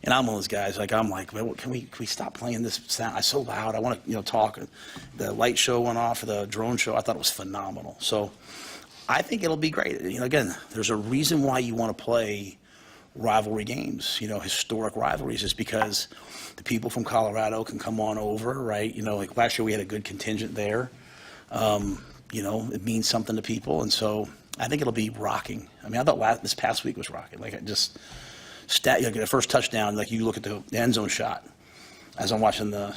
and I'm one of those guys. Can we stop playing this sound? It's so loud. I want to talk. The light show went off. The drone show. I thought it was phenomenal. So I think it'll be great. Again, there's a reason why you want to play rivalry games, historic rivalries, is because the people from Colorado can come on over, right? Like last year we had a good contingent there. It means something to people, and so I think it'll be rocking. I mean, I thought this past week was rocking. The first touchdown, like you look at the end zone shot, as I'm watching on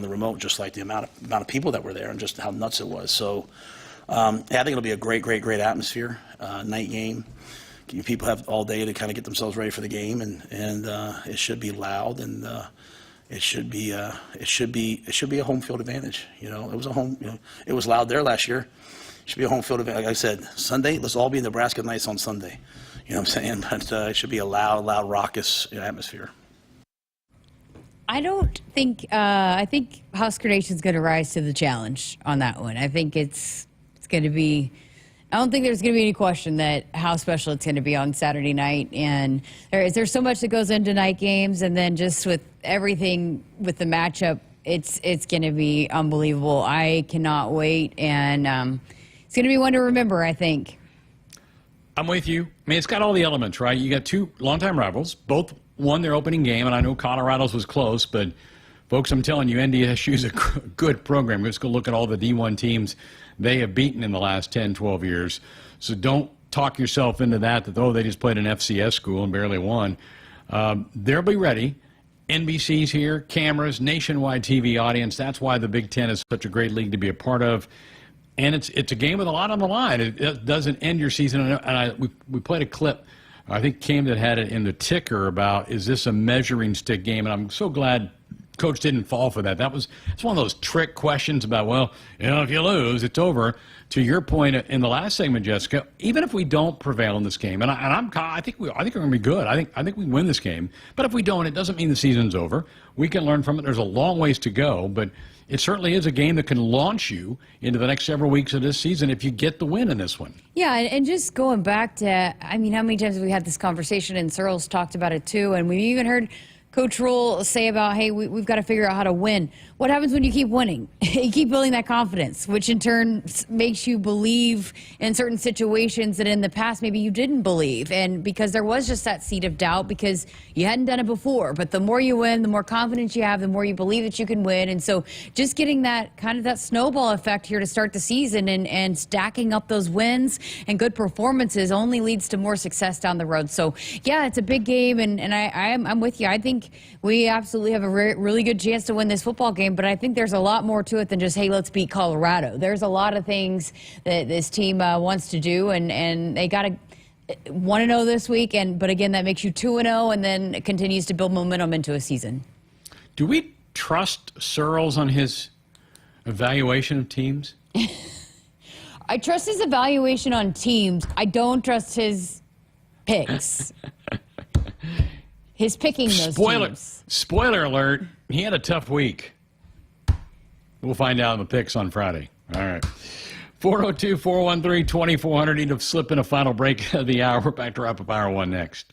the remote, just like the amount of people that were there and just how nuts it was. So I think it'll be a great atmosphere, night game. People have all day to kind of get themselves ready for the game, and it should be loud, and it should be a home field advantage. It was a home. It was loud there last year. It should be a home field advantage. Like I said, Sunday, let's all be Nebraska nice on Sunday. You know what I'm saying? But it should be a loud, raucous atmosphere. I don't think I think Husker Nation's going to rise to the challenge on that one. I think it's going to be. I don't think there's going to be any question that how special it's going to be on Saturday night. And there's so much that goes into night games, and then just with everything with the matchup, it's going to be unbelievable. I cannot wait, and it's going to be one to remember, I think. I'm with you. I mean, it's got all the elements, right? You got 2 longtime rivals, both won their opening game, and I know Colorado's was close, but folks, I'm telling you, NDSU is a good program. Let's go look at all the D1 teams they have beaten in the last 10, 12 years. So don't talk yourself into that they just played an FCS school and barely won. They'll be ready. NBC's here, cameras, nationwide TV audience. That's why the Big Ten is such a great league to be a part of. And it's a game with a lot on the line. It doesn't end your season. And we played a clip. I think Camden had it in the ticker about, is this a measuring stick game? And I'm so glad Coach didn't fall for that. It's one of those trick questions about, if you lose, it's over. To your point in the last segment, Jessica, even if we don't prevail in this game, I think we're going to be good. I think we win this game. But if we don't, it doesn't mean the season's over. We can learn from it. There's a long ways to go, but it certainly is a game that can launch you into the next several weeks of this season if you get the win in this one. Yeah, and just going back to, how many times have we had this conversation, and Searles talked about it too, and we even heard Coach Rhule say about, hey, we've got to figure out how to win. What happens when you keep winning? You keep building that confidence, which in turn makes you believe in certain situations that in the past maybe you didn't believe. And because there was just that seed of doubt because you hadn't done it before. But the more you win, the more confidence you have, the more you believe that you can win. And so just getting that kind of that snowball effect here to start the season and stacking up those wins and good performances only leads to more success down the road. So, yeah, it's a big game, and I'm with you. I think we absolutely have a really good chance to win this football game, but I think there's a lot more to it than just, hey, let's beat Colorado. There's a lot of things that this team wants to do, and they got to want to know this week. But again, that makes you 2-0, and then it continues to build momentum into a season. Do we trust Searles on his evaluation of teams? I trust his evaluation on teams. I don't trust his picks. His picking those teams. Spoiler alert, he had a tough week. We'll find out in the picks on Friday. All right. 402-413-2400. Need to slip in a final break of the hour. We're back to wrap up Hour 1 next.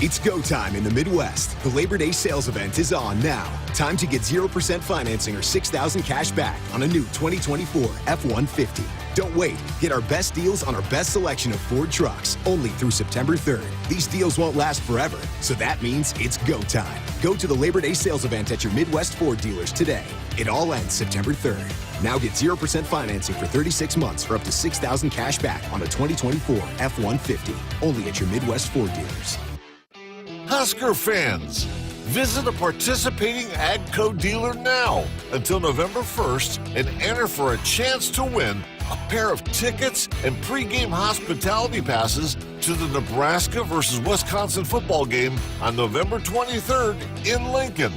It's go time in the Midwest. The Labor Day sales event is on now. Time to get 0% financing or $6,000 cash back on a new 2024 F-150. Don't wait. Get our best deals on our best selection of Ford trucks only through September 3rd. These deals won't last forever, so that means it's go time. Go to the Labor Day sales event at your Midwest Ford dealers today. It all ends September 3rd. Now get 0% financing for 36 months for up to $6,000 cash back on a 2024 F-150. Only at your Midwest Ford dealers. Husker fans, visit a participating AGCO dealer now until November 1st and enter for a chance to win a pair of tickets and pregame hospitality passes to the Nebraska versus Wisconsin football game on November 23rd in Lincoln.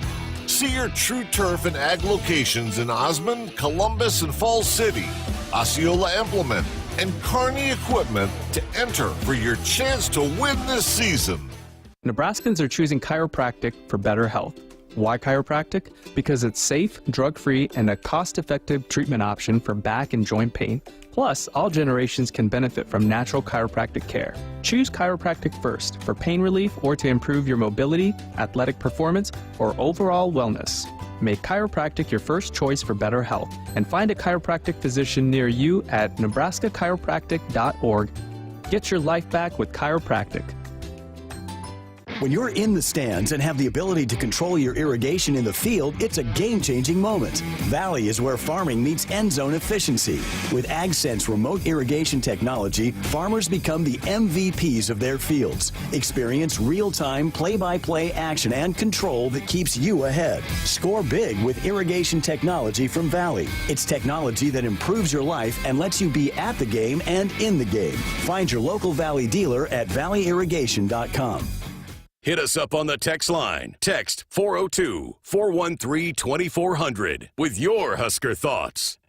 See your True Turf and Ag locations in Osmond, Columbus, and Falls City, Osceola Implement, and Kearney Equipment to enter for your chance to win this season. Nebraskans are choosing chiropractic for better health. Why chiropractic? Because it's safe, drug-free, and a cost-effective treatment option for back and joint pain. Plus, all generations can benefit from natural chiropractic care. Choose chiropractic first for pain relief or to improve your mobility, athletic performance, or overall wellness. Make chiropractic your first choice for better health, and find a chiropractic physician near you at nebraska-chiropractic.org. Get your life back with chiropractic. When you're in the stands and have the ability to control your irrigation in the field, it's a game-changing moment. Valley is where farming meets end zone efficiency. With AgSense remote irrigation technology, farmers become the MVPs of their fields. Experience real-time, play-by-play action and control that keeps you ahead. Score big with irrigation technology from Valley. It's technology that improves your life and lets you be at the game and in the game. Find your local Valley dealer at valleyirrigation.com. Hit us up on the text line. Text 402-413-2400 with your Husker thoughts.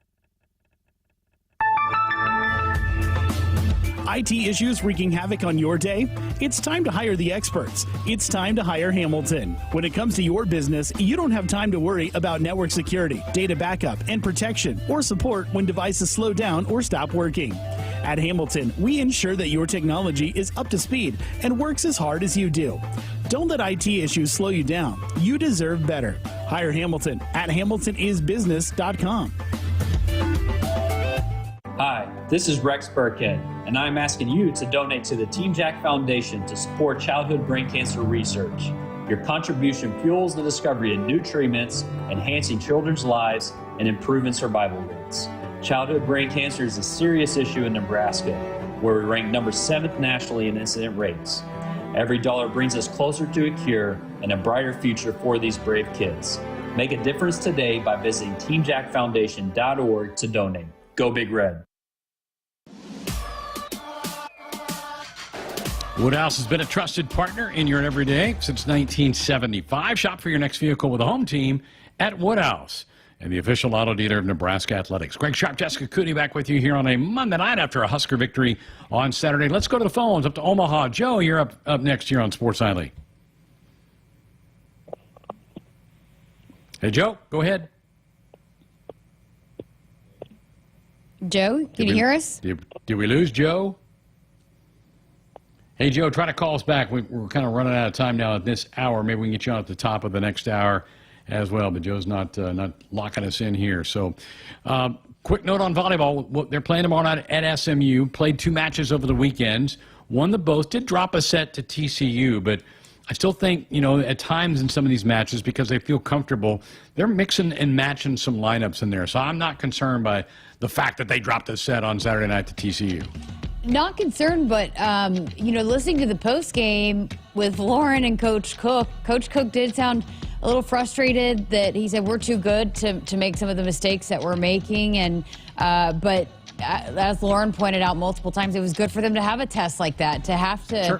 IT issues wreaking havoc on your day? It's time to hire the experts. It's time to hire Hamilton. When it comes to your business, you don't have time to worry about network security, data backup, and protection, or support when devices slow down or stop working. At Hamilton, we ensure that your technology is up to speed and works as hard as you do. Don't let IT issues slow you down. You deserve better. Hire Hamilton at hamiltonisbusiness.com. Hi, this is Rex Burkhead, and I'm asking you to donate to the Team Jack Foundation to support childhood brain cancer research. Your contribution fuels the discovery of new treatments, enhancing children's lives, and improving survival rates. Childhood brain cancer is a serious issue in Nebraska, where we rank number 7th nationally in incident rates. Every dollar brings us closer to a cure and a brighter future for these brave kids. Make a difference today by visiting teamjackfoundation.org to donate. Go Big Red. Woodhouse has been a trusted partner in your everyday since 1975. Shop for your next vehicle with a home team at Woodhouse, and the official auto dealer of Nebraska Athletics. Greg Sharpe, Jessica Coody back with you here on a Monday night after a Husker victory on Saturday. Let's go to the phones, up to Omaha. Joe, you're up next here on Sports Nightly. Hey, Joe, go ahead. Joe, can you hear us? Did we lose Joe? Hey, Joe, try to call us back. We're kind of running out of time now at this hour. Maybe we can get you on at the top of the next hour as well, but Joe's not locking us in here. So quick note on volleyball. They're playing tomorrow night at SMU. Played 2 matches over the weekends. Won the both. Did drop a set to TCU, but I still think, at times in some of these matches, because they feel comfortable, they're mixing and matching some lineups in there. So I'm not concerned by the fact that they dropped a set on Saturday night to TCU. Not concerned, but, listening to the post game with Lauren and Coach Cook did sound a little frustrated that he said we're too good to make some of the mistakes that we're making. And but as Lauren pointed out multiple times, it was good for them to have a test like that, to have to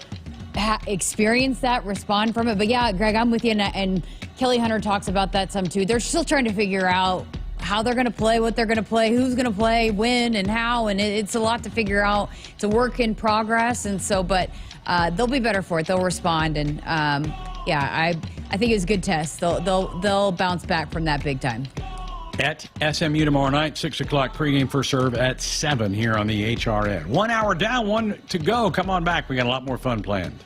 experience that, respond from it. But yeah, Greg, I'm with you. And Kelly Hunter talks about that some too. They're still trying to figure out how they're going to play, what they're going to play, who's going to play, when, and how. And it's a lot to figure out. It's a work in progress. And so, but they'll be better for it. They'll respond. And I think it's a good test. They'll bounce back from that big time. At SMU tomorrow night, 6 o'clock pregame first serve at 7 here on the HRN. 1 hour down, 1 to go. Come on back. We got a lot more fun planned.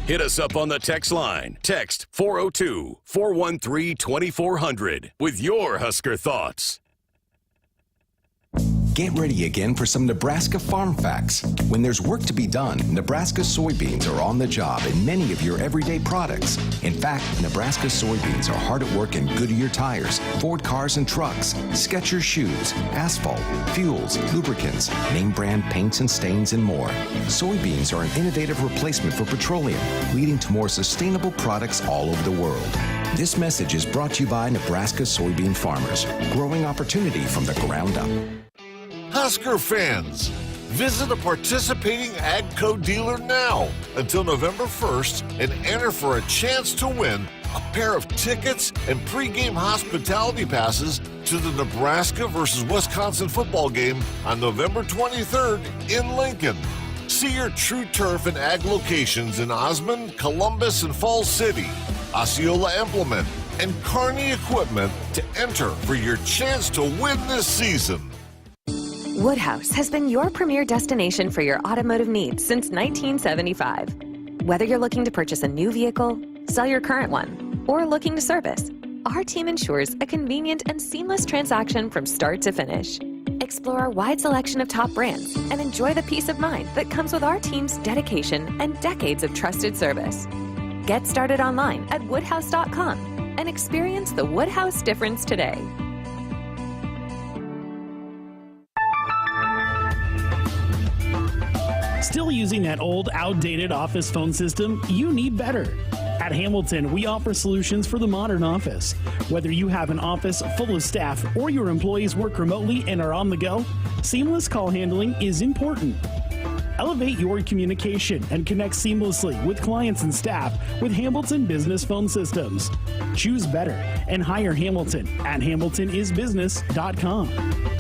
Hit us up on the text line. Text 402-413-2400 with your Husker thoughts. Get ready again for some Nebraska farm facts. When there's work to be done, Nebraska soybeans are on the job in many of your everyday products. In fact, Nebraska soybeans are hard at work in Goodyear tires, Ford cars and trucks, Skechers shoes, asphalt, fuels, lubricants, name brand paints and stains, and more. Soybeans are an innovative replacement for petroleum, leading to more sustainable products all over the world. This message is brought to you by Nebraska soybean farmers, growing opportunity from the ground up. Husker fans, visit a participating AGCO dealer now until November 1st and enter for a chance to win a pair of tickets and pregame hospitality passes to the Nebraska versus Wisconsin football game on November 23rd in Lincoln. See your True Turf and Ag locations in Osmond, Columbus, and Falls City, Osceola Implement, and Kearney Equipment to enter for your chance to win this season. Woodhouse has been your premier destination for your automotive needs since 1975. Whether you're looking to purchase a new vehicle, sell your current one, or looking to service, our team ensures a convenient and seamless transaction from start to finish. Explore our wide selection of top brands and enjoy the peace of mind that comes with our team's dedication and decades of trusted service. Get started online at woodhouse.com and experience the Woodhouse difference today. Still using that old, outdated office phone system? You need better. At Hamilton, we offer solutions for the modern office. Whether you have an office full of staff or your employees work remotely and are on the go, seamless call handling is important. Elevate your communication and connect seamlessly with clients and staff with Hamilton Business Phone Systems. Choose better and hire Hamilton at hamiltonisbusiness.com.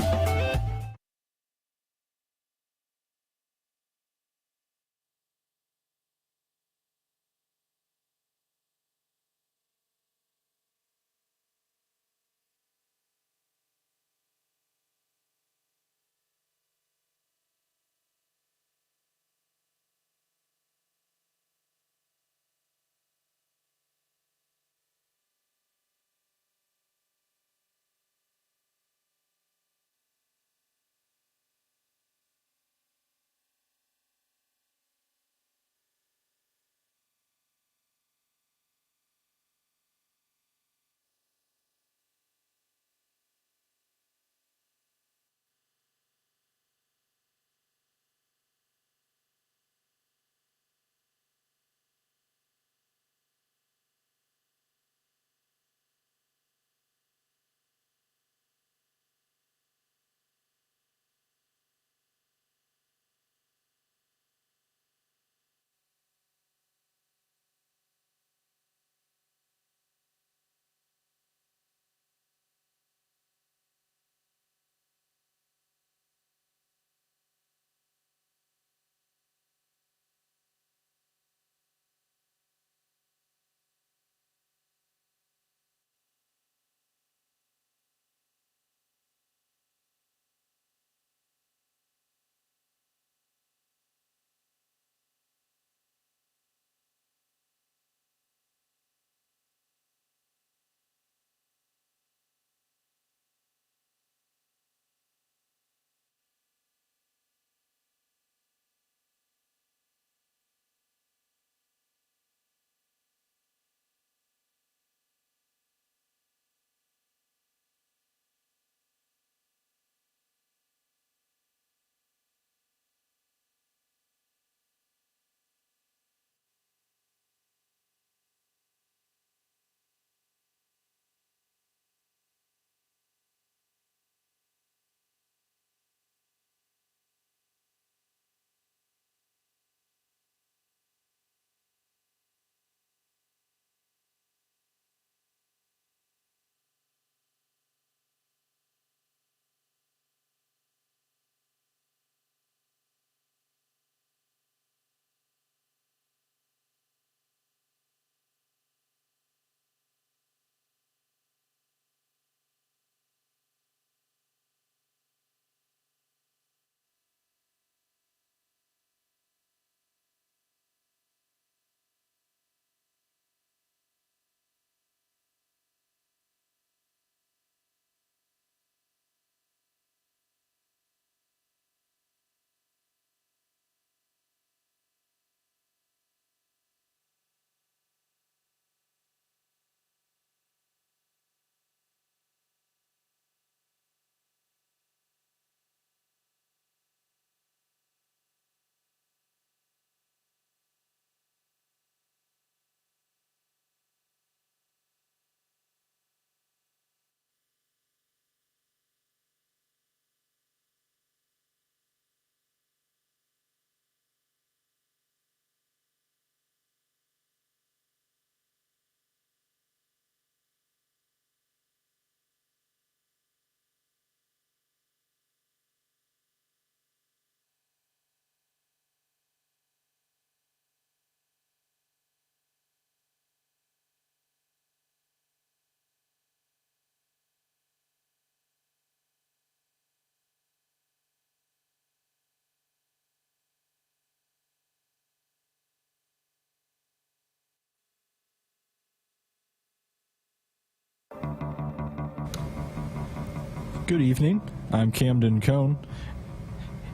Good evening. I'm Camden Cohn,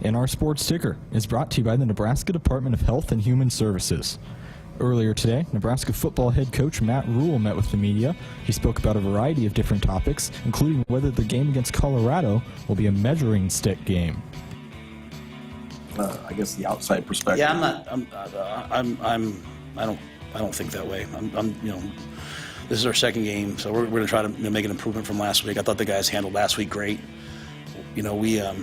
and our sports ticker is brought to you by the Nebraska Department of Health and Human Services. Earlier today, Nebraska football head coach Matt Rhule met with the media. He spoke about a variety of different topics, including whether the game against Colorado will be a measuring stick game. I guess the outside perspective. Yeah, I don't think that way. This is our second game, so we're going to try to make an improvement from last week. I thought the guys handled last week great. I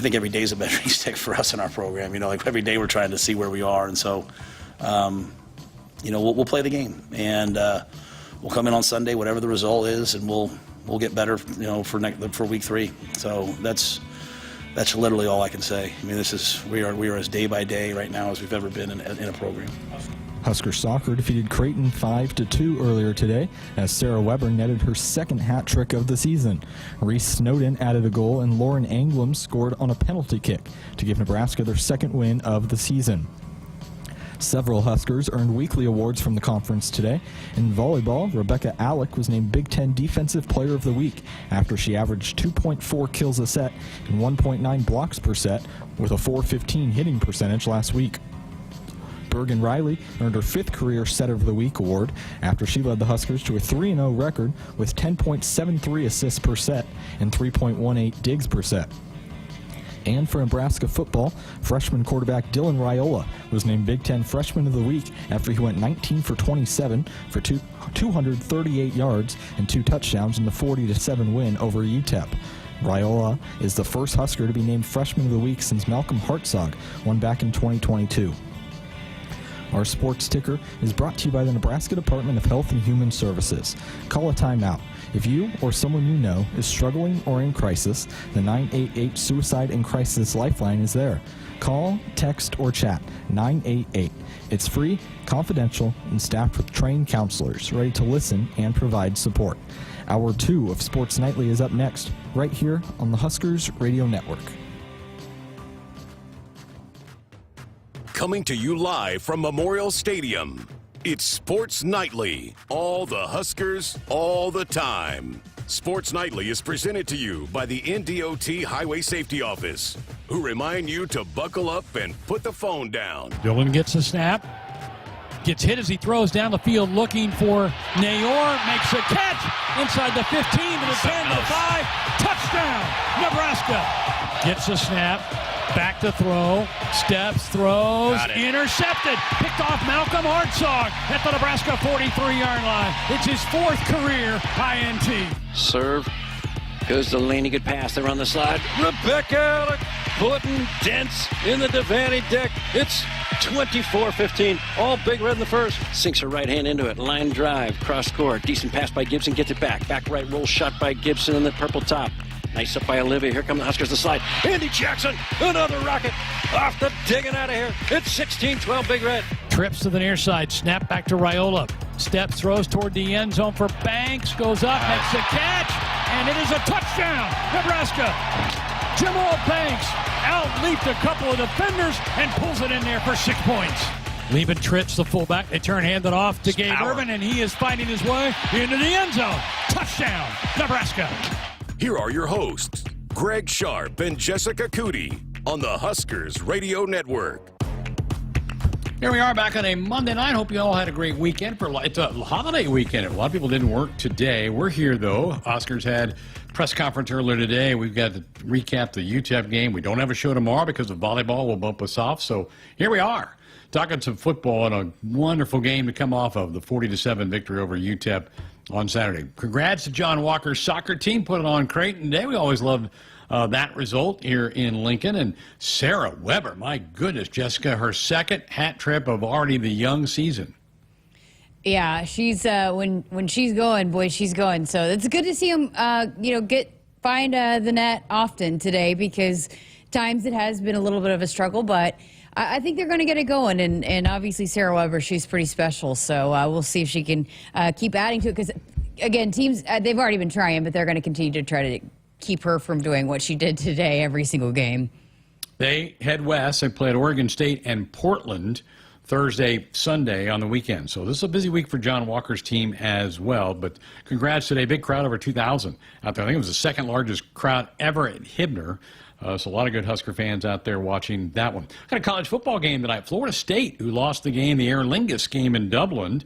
think every day is a measuring stick for us in our program. Every day we're trying to see where we are, and so, we'll play the game, and we'll come in on Sunday, whatever the result is, and we'll get better, for week 3. So that's literally all I can say. I mean, we are as day by day right now as we've ever been in a program. Husker soccer defeated Creighton 5-2 earlier today as Sarah Weber netted her second hat trick of the season. Reese Snowden added a goal and Lauren Anglem scored on a penalty kick to give Nebraska their second win of the season. Several Huskers earned weekly awards from the conference today. In volleyball, Rebecca Alec was named Big Ten Defensive Player of the Week after she averaged 2.4 kills a set and 1.9 blocks per set with a .415 hitting percentage last week. Bergen Riley earned her 5th Career Setter of the Week award after she led the Huskers to a 3-0 record with 10.73 assists per set and 3.18 digs per set. And for Nebraska football, freshman quarterback Dylan Raiola was named Big Ten Freshman of the Week after he went 19 for 27 for 238 yards and 2 touchdowns in the 40-7 win over UTEP. Raiola is the first Husker to be named Freshman of the Week since Malcolm Hartzog won back in 2022. Our sports ticker is brought to you by the Nebraska Department of Health and Human Services. Call a timeout. If you or someone you know is struggling or in crisis, the 988 Suicide and Crisis Lifeline is there. Call, text, or chat 988. It's free, confidential, and staffed with trained counselors ready to listen and provide support. Hour 2 of Sports Nightly is up next, right here on the Huskers Radio Network. Coming to you live from Memorial Stadium, it's Sports Nightly. All the Huskers, all the time. Sports Nightly is presented to you by the NDOT Highway Safety Office, who remind you to buckle up and put the phone down. Dylan gets a snap, gets hit as he throws down the field looking for Nayor, makes a catch inside the 15 to the 10 to the 5, touchdown, Nebraska. Gets a snap. Back to throw, steps, throws, intercepted, picked off Malcolm Hartzog at the Nebraska 43-yard line. It's his 4th career INT. Serve, goes to Laney, good pass there on the side. Rebecca Alec putting dents in the Devaney deck. It's 24-15, all Big Red in the first. Sinks her right hand into it, line drive, cross court, decent pass by Gibson, gets it back. Back right roll shot by Gibson in the purple top. Nice up by Olivia. Here come the Huskers to slide. Andy Jackson, another rocket off the digging out of here. It's 16-12 Big Red. Trips to the near side. Snap back to Raiola. Steps, throws toward the end zone for Banks. Goes up, makes a catch, and it is a touchdown. Nebraska. Jamal Banks out-leaped a couple of defenders and pulls it in there for 6 points. Lieben trips the fullback. They turn, hand it off to Gabe Irvin, and he is fighting his way into the end zone. Touchdown, Nebraska. Here are your hosts, Greg Sharpe and Jessica Coody on the Huskers Radio Network. Here we are back on a Monday night. Hope you all had a great weekend. It's a holiday weekend. A lot of people didn't work today. We're here, though. Huskers had press conference earlier today. We've got to recap the UTEP game. We don't have a show tomorrow because of volleyball will bump us off. So here we are, talking some football and a wonderful game to come off of, the 40-7 victory over UTEP on Saturday. Congrats to John Walker's soccer team. Put it on Creighton today. We always loved that result here in Lincoln. And Sarah Weber, my goodness, Jessica, her second hat trick of already the young season. Yeah, she's when she's going, boy, she's going. So it's good to see him, find the net often today, because times it has been a little bit of a struggle, but I think they're going to get it going. And obviously Sarah Weber, she's pretty special. So we'll see if she can keep adding to it, because again, teams they've already been trying, but they're going to continue to try to keep her from doing what she did today every single game. They head west. They played Oregon State and Portland Thursday, Sunday on the weekend. So this is a busy week for John Walker's team as well. But congrats today. Big crowd, over 2,000 out there. I think it was the second largest crowd ever at Hibner. So a lot of good Husker fans out there watching that one. Got a college football game tonight. Florida State, who lost the game, the Aer Lingus game in Dublin.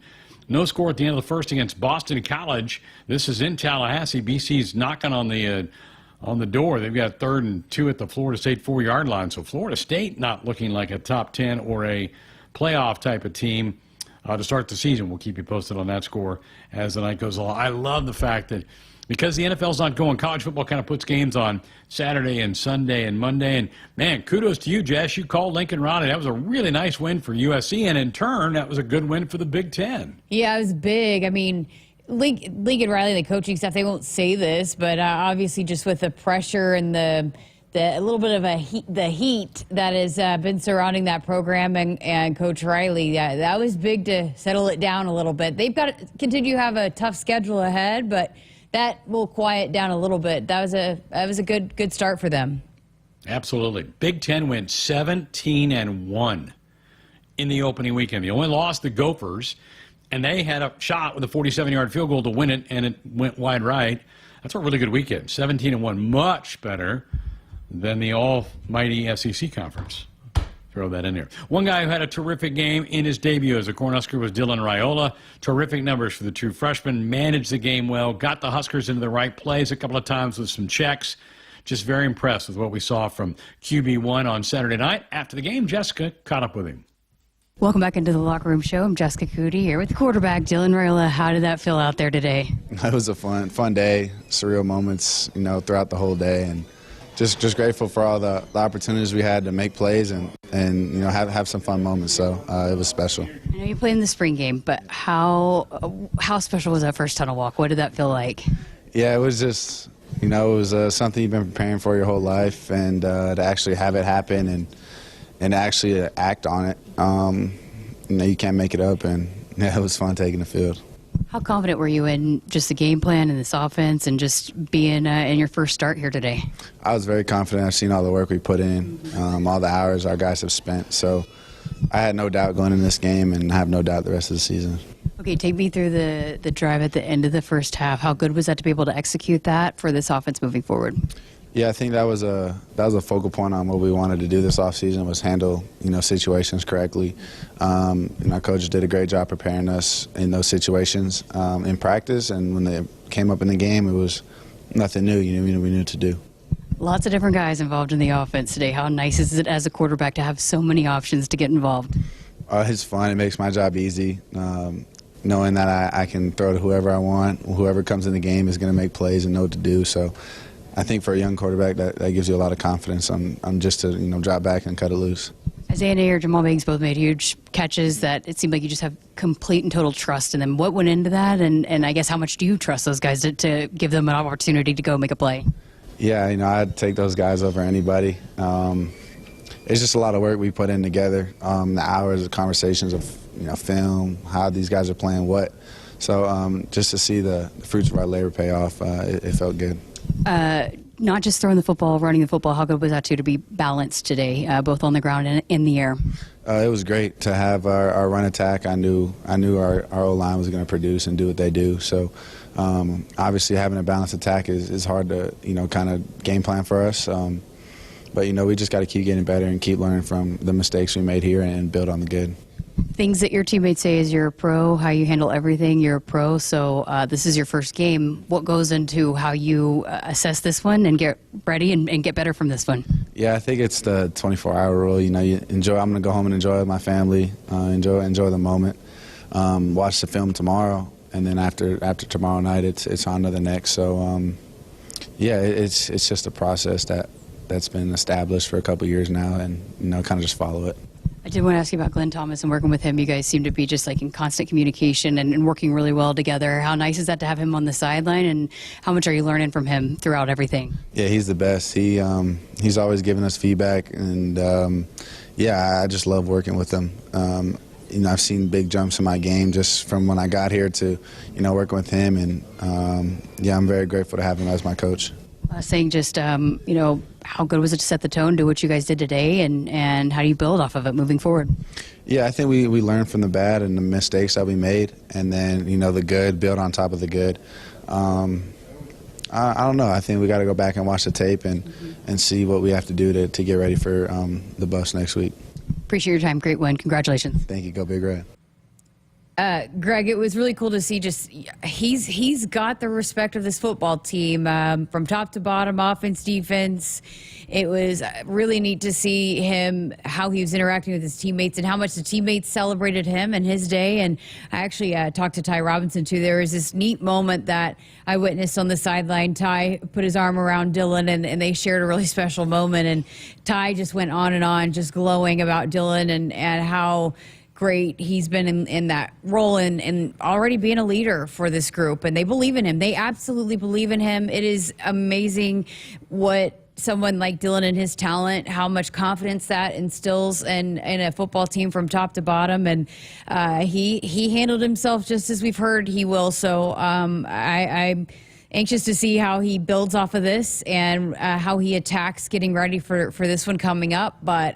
No score at the end of the first against Boston College. This is in Tallahassee. BC's knocking on the door. They've got 3rd and 2 at the Florida State 4-yard line. So Florida State not looking like a top 10 or a playoff type of team to start the season. We'll keep you posted on that score as the night goes along. I love the fact that because the NFL's not going, college football kind of puts games on Saturday and Sunday and Monday. And, man, kudos to you, Jess. You called Lincoln Riley. That was a really nice win for USC, and in turn, that was a good win for the Big Ten. Yeah, it was big. I mean, Lincoln Riley, the coaching staff, they won't say this, but obviously just with the pressure and the a little bit of the heat that has been surrounding that program and Coach Riley, that was big to settle it down a little bit. They've got to continue to have a tough schedule ahead, but that will quiet down a little bit. That was a good start for them. Absolutely. Big Ten went 17-1 in the opening weekend. They only lost the Gophers, and they had a shot with a 47-yard field goal to win it, and it went wide right. That's a really good weekend. 17-1, much better than the almighty SEC conference. Throw that in there. One guy who had a terrific game in his debut as a Cornhusker was Dylan Raiola. Terrific numbers for the true freshman. Managed the game well. Got the Huskers into the right plays a couple of times with some checks. Just very impressed with what we saw from QB1 on Saturday night. After the game, Jessica caught up with him. Welcome back into the Locker Room Show. I'm Jessica Coody here with quarterback Dylan Raiola. How did that feel out there today? It was a fun day. Surreal moments, throughout the whole day, and just grateful for all the opportunities we had to make plays and have some fun moments. So it was special. I know you played in the spring game, but how special was that first tunnel walk? What did that feel like? Yeah, it was just it was something you've been preparing for your whole life, and to actually have it happen and actually act on it. You can't make it up, and it was fun taking the field. How confident were you in just the game plan and this offense and just being in your first start here today? I was very confident. I've seen all the work we put in, all the hours our guys have spent. So I had no doubt going in this game, and I have no doubt the rest of the season. Okay, take me through the drive at the end of the first half. How good was that to be able to execute that for this offense moving forward? Yeah, I think that was a focal point on what we wanted to do this offseason, was handle situations correctly. Our coach did a great job preparing us in those situations in practice, and when they came up in the game, it was nothing new. We knew what to do. Lots of different guys involved in the offense today. How nice is it as a quarterback to have so many options to get involved? It's fun. It makes my job easy. Knowing that I can throw to whoever I want, whoever comes in the game is going to make plays and know what to do. So I think for a young quarterback, that gives you a lot of confidence on just to drop back and cut it loose. Isaiah Ney or Jamal Biggs both made huge catches that it seemed like you just have complete and total trust in them. What went into that, and I guess how much do you trust those guys to give them an opportunity to go make a play? Yeah, I'd take those guys over anybody. It's just a lot of work we put in together, the hours of conversations of film, how these guys are playing what. So just to see the fruits of our labor pay off, it felt good. Not just throwing the football, running the football, how good was that too to be balanced today, both on the ground and in the air? It was great to have our run attack. I knew our O-line was going to produce and do what they do. So obviously having a balanced attack is hard to kind of game plan for us. But we just got to keep getting better and keep learning from the mistakes we made here and build on the good. Things that your teammates say is you're a pro, how you handle everything, you're a pro. So this is your first game. What goes into how you assess this one and get ready and get better from this one? Yeah, I think it's the 24-hour rule. You enjoy. I'm going to go home and enjoy with my family, enjoy the moment, watch the film tomorrow, and then after tomorrow night, it's on to the next. So yeah, it's just a process that's been established for a couple years now, and kind of just follow it. I did want to ask you about Glenn Thomas and working with him. You guys seem to be just like in constant communication and working really well together. How nice is that to have him on the sideline, and how much are you learning from him throughout everything? Yeah, he's the best. He's always giving us feedback, and yeah, I just love working with him. I've seen big jumps in my game just from when I got here to working with him, and yeah, I'm very grateful to have him as my coach. Saying just, how good was it to set the tone, do what you guys did today, and how do you build off of it moving forward? Yeah, I think we learned from the bad and the mistakes that we made, and then, the good, build on top of the good. I don't know. I think we got to go back and watch the tape and see what we have to do to get ready for the bus next week. Appreciate your time. Great win. Congratulations. Thank you. Go Big Red. Greg, it was really cool to see he's got the respect of this football team from top to bottom, offense, defense. It was really neat to see how he was interacting with his teammates and how much the teammates celebrated him and his day. And I actually talked to Ty Robinson, too. There was this neat moment that I witnessed on the sideline. Ty put his arm around Dylan, and they shared a really special moment. And Ty just went on, just glowing about Dylan and how great he's been in that role and already being a leader for this group. And they believe in him. They absolutely believe in him. It is amazing what someone like Dylan and his talent, how much confidence that instills in a football team from top to bottom. And he handled himself just as we've heard he will. So I'm anxious to see how he builds off of this and how he attacks getting ready for this one coming up. But,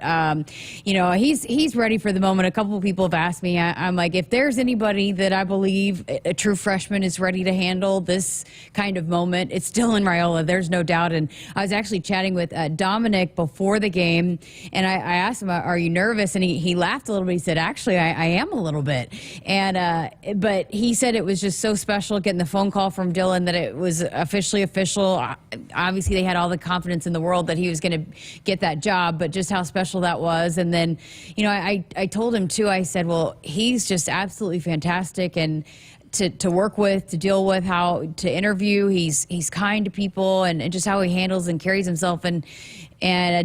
he's ready for the moment. A couple of people have asked me, I'm like, if there's anybody that I believe a true freshman is ready to handle this kind of moment, it's Dylan Raiola. There's no doubt. And I was actually chatting with Dominic before the game, and I asked him, are you nervous? And he laughed a little bit. He said, actually, I am a little bit. And but he said it was just so special getting the phone call from Dylan that it was officially official. Obviously, they had all the confidence in the world that he was going to get that job, but just how special that was. And then, I told him, too, I said, well, he's just absolutely fantastic. And to work with, to deal with, how to interview, he's kind to people, and just how he handles and carries himself. And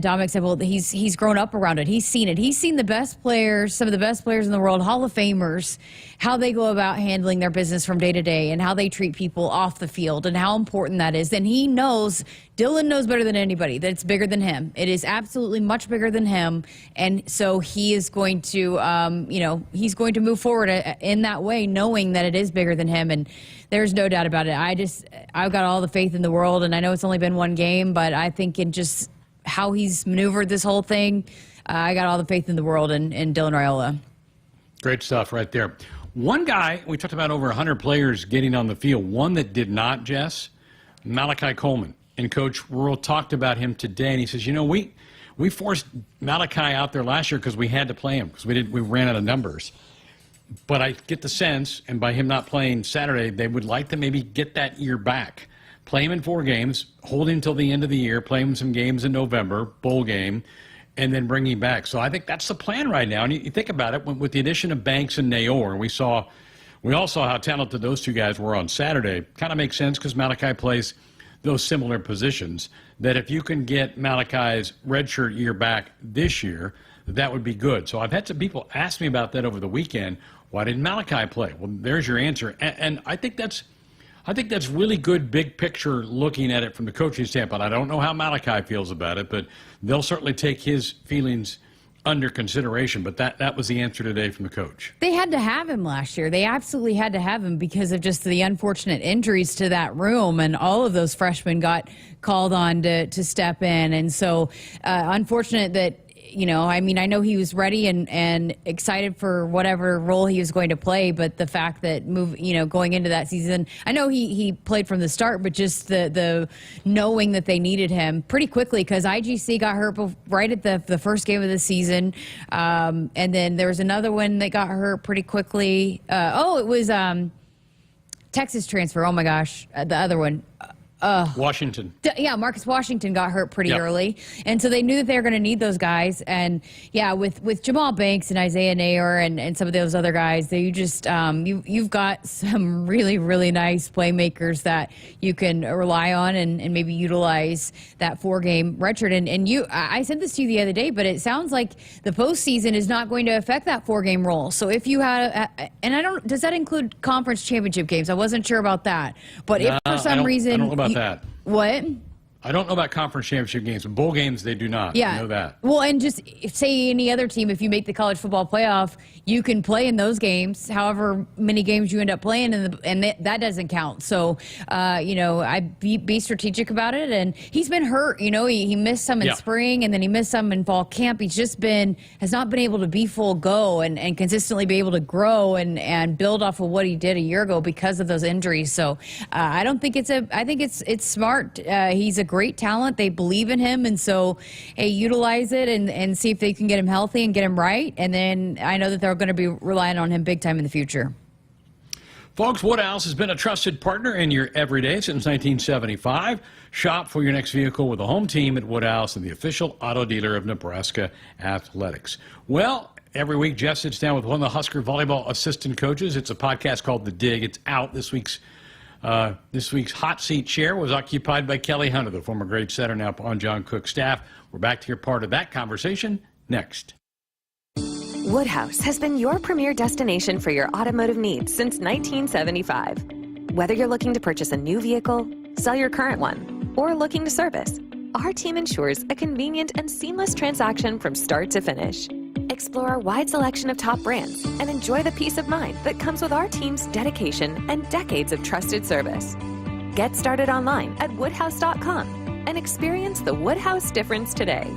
Dominic said, well, he's grown up around it. He's seen it. He's seen the best players, some of the best players in the world, Hall of Famers, how they go about handling their business from day to day and how they treat people off the field and how important that is. And he knows, Dylan knows better than anybody that it's bigger than him. It is absolutely much bigger than him. And so he is going to, he's going to move forward in that way, knowing that it is bigger than him. And there's no doubt about it. I've got all the faith in the world, and I know it's only been one game, but I think in just how he's maneuvered this whole thing, I got all the faith in the world in Dylan Raiola. Great stuff right there. One guy, we talked about over 100 players getting on the field. One that did not, Jess, Malachi Coleman. And Coach Rhule talked about him today, and he says, we forced Malachi out there last year because we had to play him because we ran out of numbers. But I get the sense, and by him not playing Saturday, they would like to maybe get that year back. Play him in 4 games, hold him till the end of the year, play him some games in November, bowl game, and then bring him back. So I think that's the plan right now. And you think about it, with the addition of Banks and Nayor, we all saw how talented those two guys were on Saturday. Kind of makes sense because Malachi plays those similar positions, that if you can get Malachi's redshirt year back this year, that would be good. So I've had some people ask me about that over the weekend. Why didn't Malachi play? Well, there's your answer. And I think that's really good big picture looking at it from the coaching standpoint. I don't know how Malachi feels about it, but they'll certainly take his feelings under consideration. But that was the answer today from the coach. They had to have him last year. They absolutely had to have him because of just the unfortunate injuries to that room, and all of those freshmen got called on to step in. And so unfortunate that, I know he was ready and excited for whatever role he was going to play, but the fact that going into that season, I know he played from the start, but just the knowing that they needed him pretty quickly, because IGC got hurt right at the first game of the season, and then there was another one that got hurt pretty quickly. It was Texas transfer. Oh my gosh, the other one. Washington. Marcus Washington got hurt pretty early, and so they knew that they were going to need those guys. And with Jamal Banks and Isaiah Nayor and some of those other guys, you've got some really, really nice playmakers that you can rely on and maybe utilize that 4-game redshirt. And I said this to you the other day, but it sounds like the postseason is not going to affect that 4-game role. So if you had, does that include conference championship games? I wasn't sure about that, but if for some reason I don't know about that. What? I don't know about conference championship games, but bowl games they do not. Yeah. I know that. Well, and just say any other team, if you make the college football playoff, you can play in those games, however many games you end up playing, and that doesn't count. So, I'd be strategic about it. And he's been hurt. He missed some in spring, and then he missed some in fall camp. He's just has not been able to be full go and consistently be able to grow and build off of what he did a year ago because of those injuries. So, I don't think I think it's smart. He's a great talent. They believe in him, and so, hey, utilize it and see if they can get him healthy and get him right. And then I know that they're going to be relying on him big time in the future. Folks, Woodhouse has been a trusted partner in your everyday since 1975. Shop for your next vehicle with a home team at Woodhouse and the official auto dealer of Nebraska Athletics. Well, every week Jeff sits down with one of the Husker volleyball assistant coaches. It's a podcast called The Dig. It's out this week's hot seat chair was occupied by Kelly Hunter, the former grade setter, now on John Cook's staff. We're back to hear part of that conversation next. Woodhouse has been your premier destination for your automotive needs since 1975. Whether you're looking to purchase a new vehicle, sell your current one, or looking to service, our team ensures a convenient and seamless transaction from start to finish. Explore our wide selection of top brands and enjoy the peace of mind that comes with our team's dedication and decades of trusted service. Get started online at woodhouse.com and experience the Woodhouse difference today.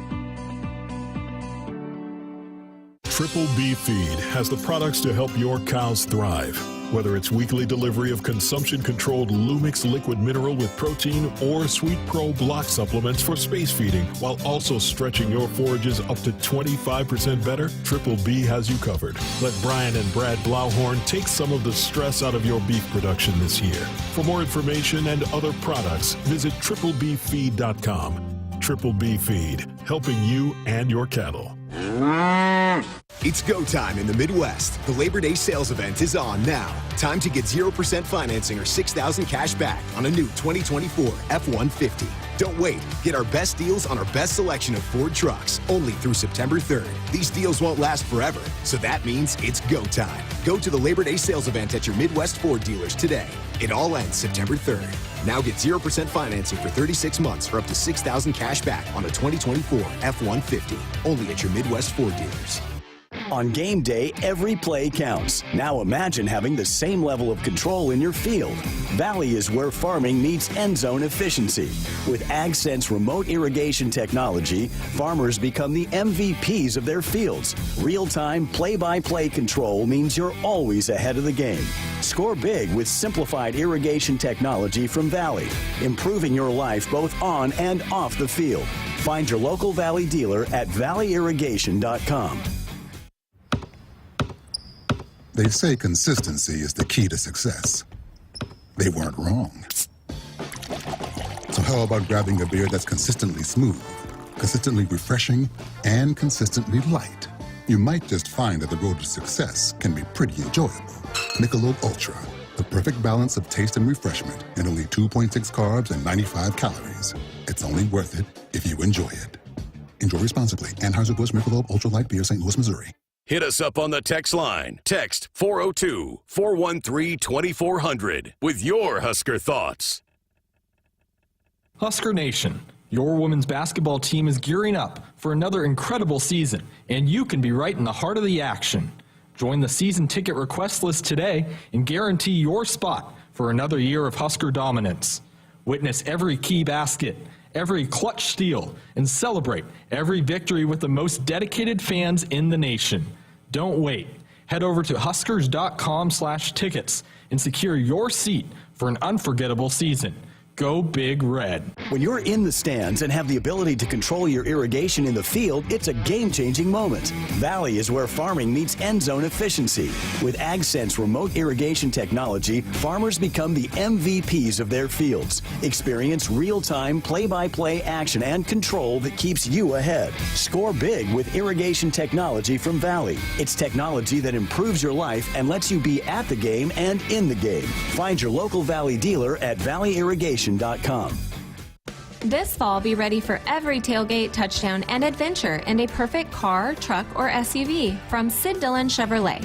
Triple B Feed has the products to help your cows thrive. Whether it's weekly delivery of consumption-controlled Lumix liquid mineral with protein or Sweet Pro block supplements for space feeding, while also stretching your forages up to 25% better, Triple B has you covered. Let Brian and Brad Blauhorn take some of the stress out of your beef production this year. For more information and other products, visit triplebfeed.com. Triple B Feed, helping you and your cattle. It's go time in the Midwest. The Labor Day sales event is on now. Time to get 0% financing or $6,000 cash back on a new 2024 F-150. Don't wait. Get our best deals on our best selection of Ford trucks only through September 3rd. These deals won't last forever, so that means it's go time. Go to the Labor Day sales event at your Midwest Ford dealers today. It all ends September 3rd. Now get 0% financing for 36 months or up to $6,000 cash back on a 2024 F-150. Only at your Midwest Ford dealers. On game day, every play counts. Now imagine having the same level of control in your field. Valley is where farming meets end zone efficiency. With AgSense remote irrigation technology, farmers become the MVPs of their fields. Real-time, play-by-play control means you're always ahead of the game. Score big with simplified irrigation technology from Valley, improving your life both on and off the field. Find your local Valley dealer at valleyirrigation.com. They say consistency is the key to success. They weren't wrong. So how about grabbing a beer that's consistently smooth, consistently refreshing, and consistently light? You might just find that the road to success can be pretty enjoyable. Michelob Ultra, the perfect balance of taste and refreshment, and only 2.6 carbs and 95 calories. It's only worth it if you enjoy it. Enjoy responsibly. Anheuser-Busch Michelob Ultra Light Beer, St. Louis, Missouri. Hit us up on the text line. Text 402-413-2400 with your Husker thoughts. Husker Nation, your women's basketball team is gearing up for another incredible season, and you can be right in the heart of the action. Join the season ticket request list today and guarantee your spot for another year of Husker dominance. Witness every key basket, every clutch steal, and celebrate every victory with the most dedicated fans in the nation. Don't wait. Head over to huskers.com/tickets and secure your seat for an unforgettable season. Go Big Red. When you're in the stands and have the ability to control your irrigation in the field, it's a game-changing moment. Valley is where farming meets end zone efficiency. With AgSense remote irrigation technology, farmers become the MVPs of their fields. Experience real-time, play-by-play action and control that keeps you ahead. Score big with irrigation technology from Valley. It's technology that improves your life and lets you be at the game and in the game. Find your local Valley dealer at valleyirrigation.com. This fall, be ready for every tailgate, touchdown, and adventure in a perfect car, truck, or SUV from Sid Dillon Chevrolet.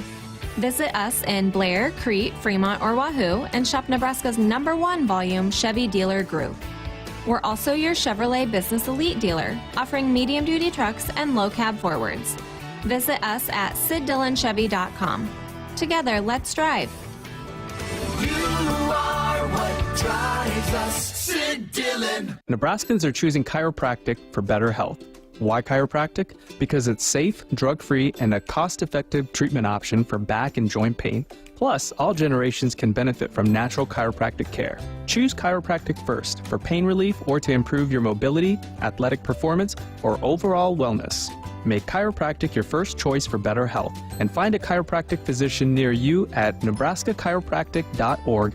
Visit us in Blair, Crete, Fremont, or Wahoo and shop Nebraska's #1 volume Chevy dealer group. We're also your Chevrolet Business Elite dealer, offering medium-duty trucks and low-cab forwards. Visit us at SidDillonChevy.com. Together, let's drive. You are what drives us, Sid Dillon. Nebraskans are choosing chiropractic for better health. Why chiropractic? Because it's safe, drug-free, and a cost-effective treatment option for back and joint pain. Plus, all generations can benefit from natural chiropractic care. Choose chiropractic first for pain relief or to improve your mobility, athletic performance, or overall wellness. Make chiropractic your first choice for better health and find a chiropractic physician near you at nebraska-chiropractic.org.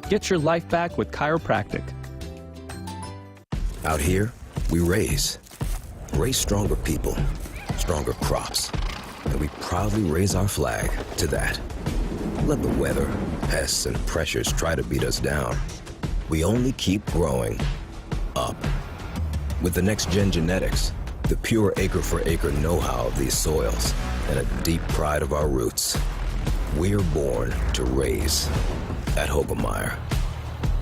Get your life back with chiropractic. Out here, we raise stronger people, stronger crops, and we proudly raise our flag to that. Let the weather, pests, and pressures try to beat us down. We only keep growing up. With the next-gen genetics, the pure acre-for-acre know-how of these soils, and a deep pride of our roots, we're born to raise at Hogemeyer.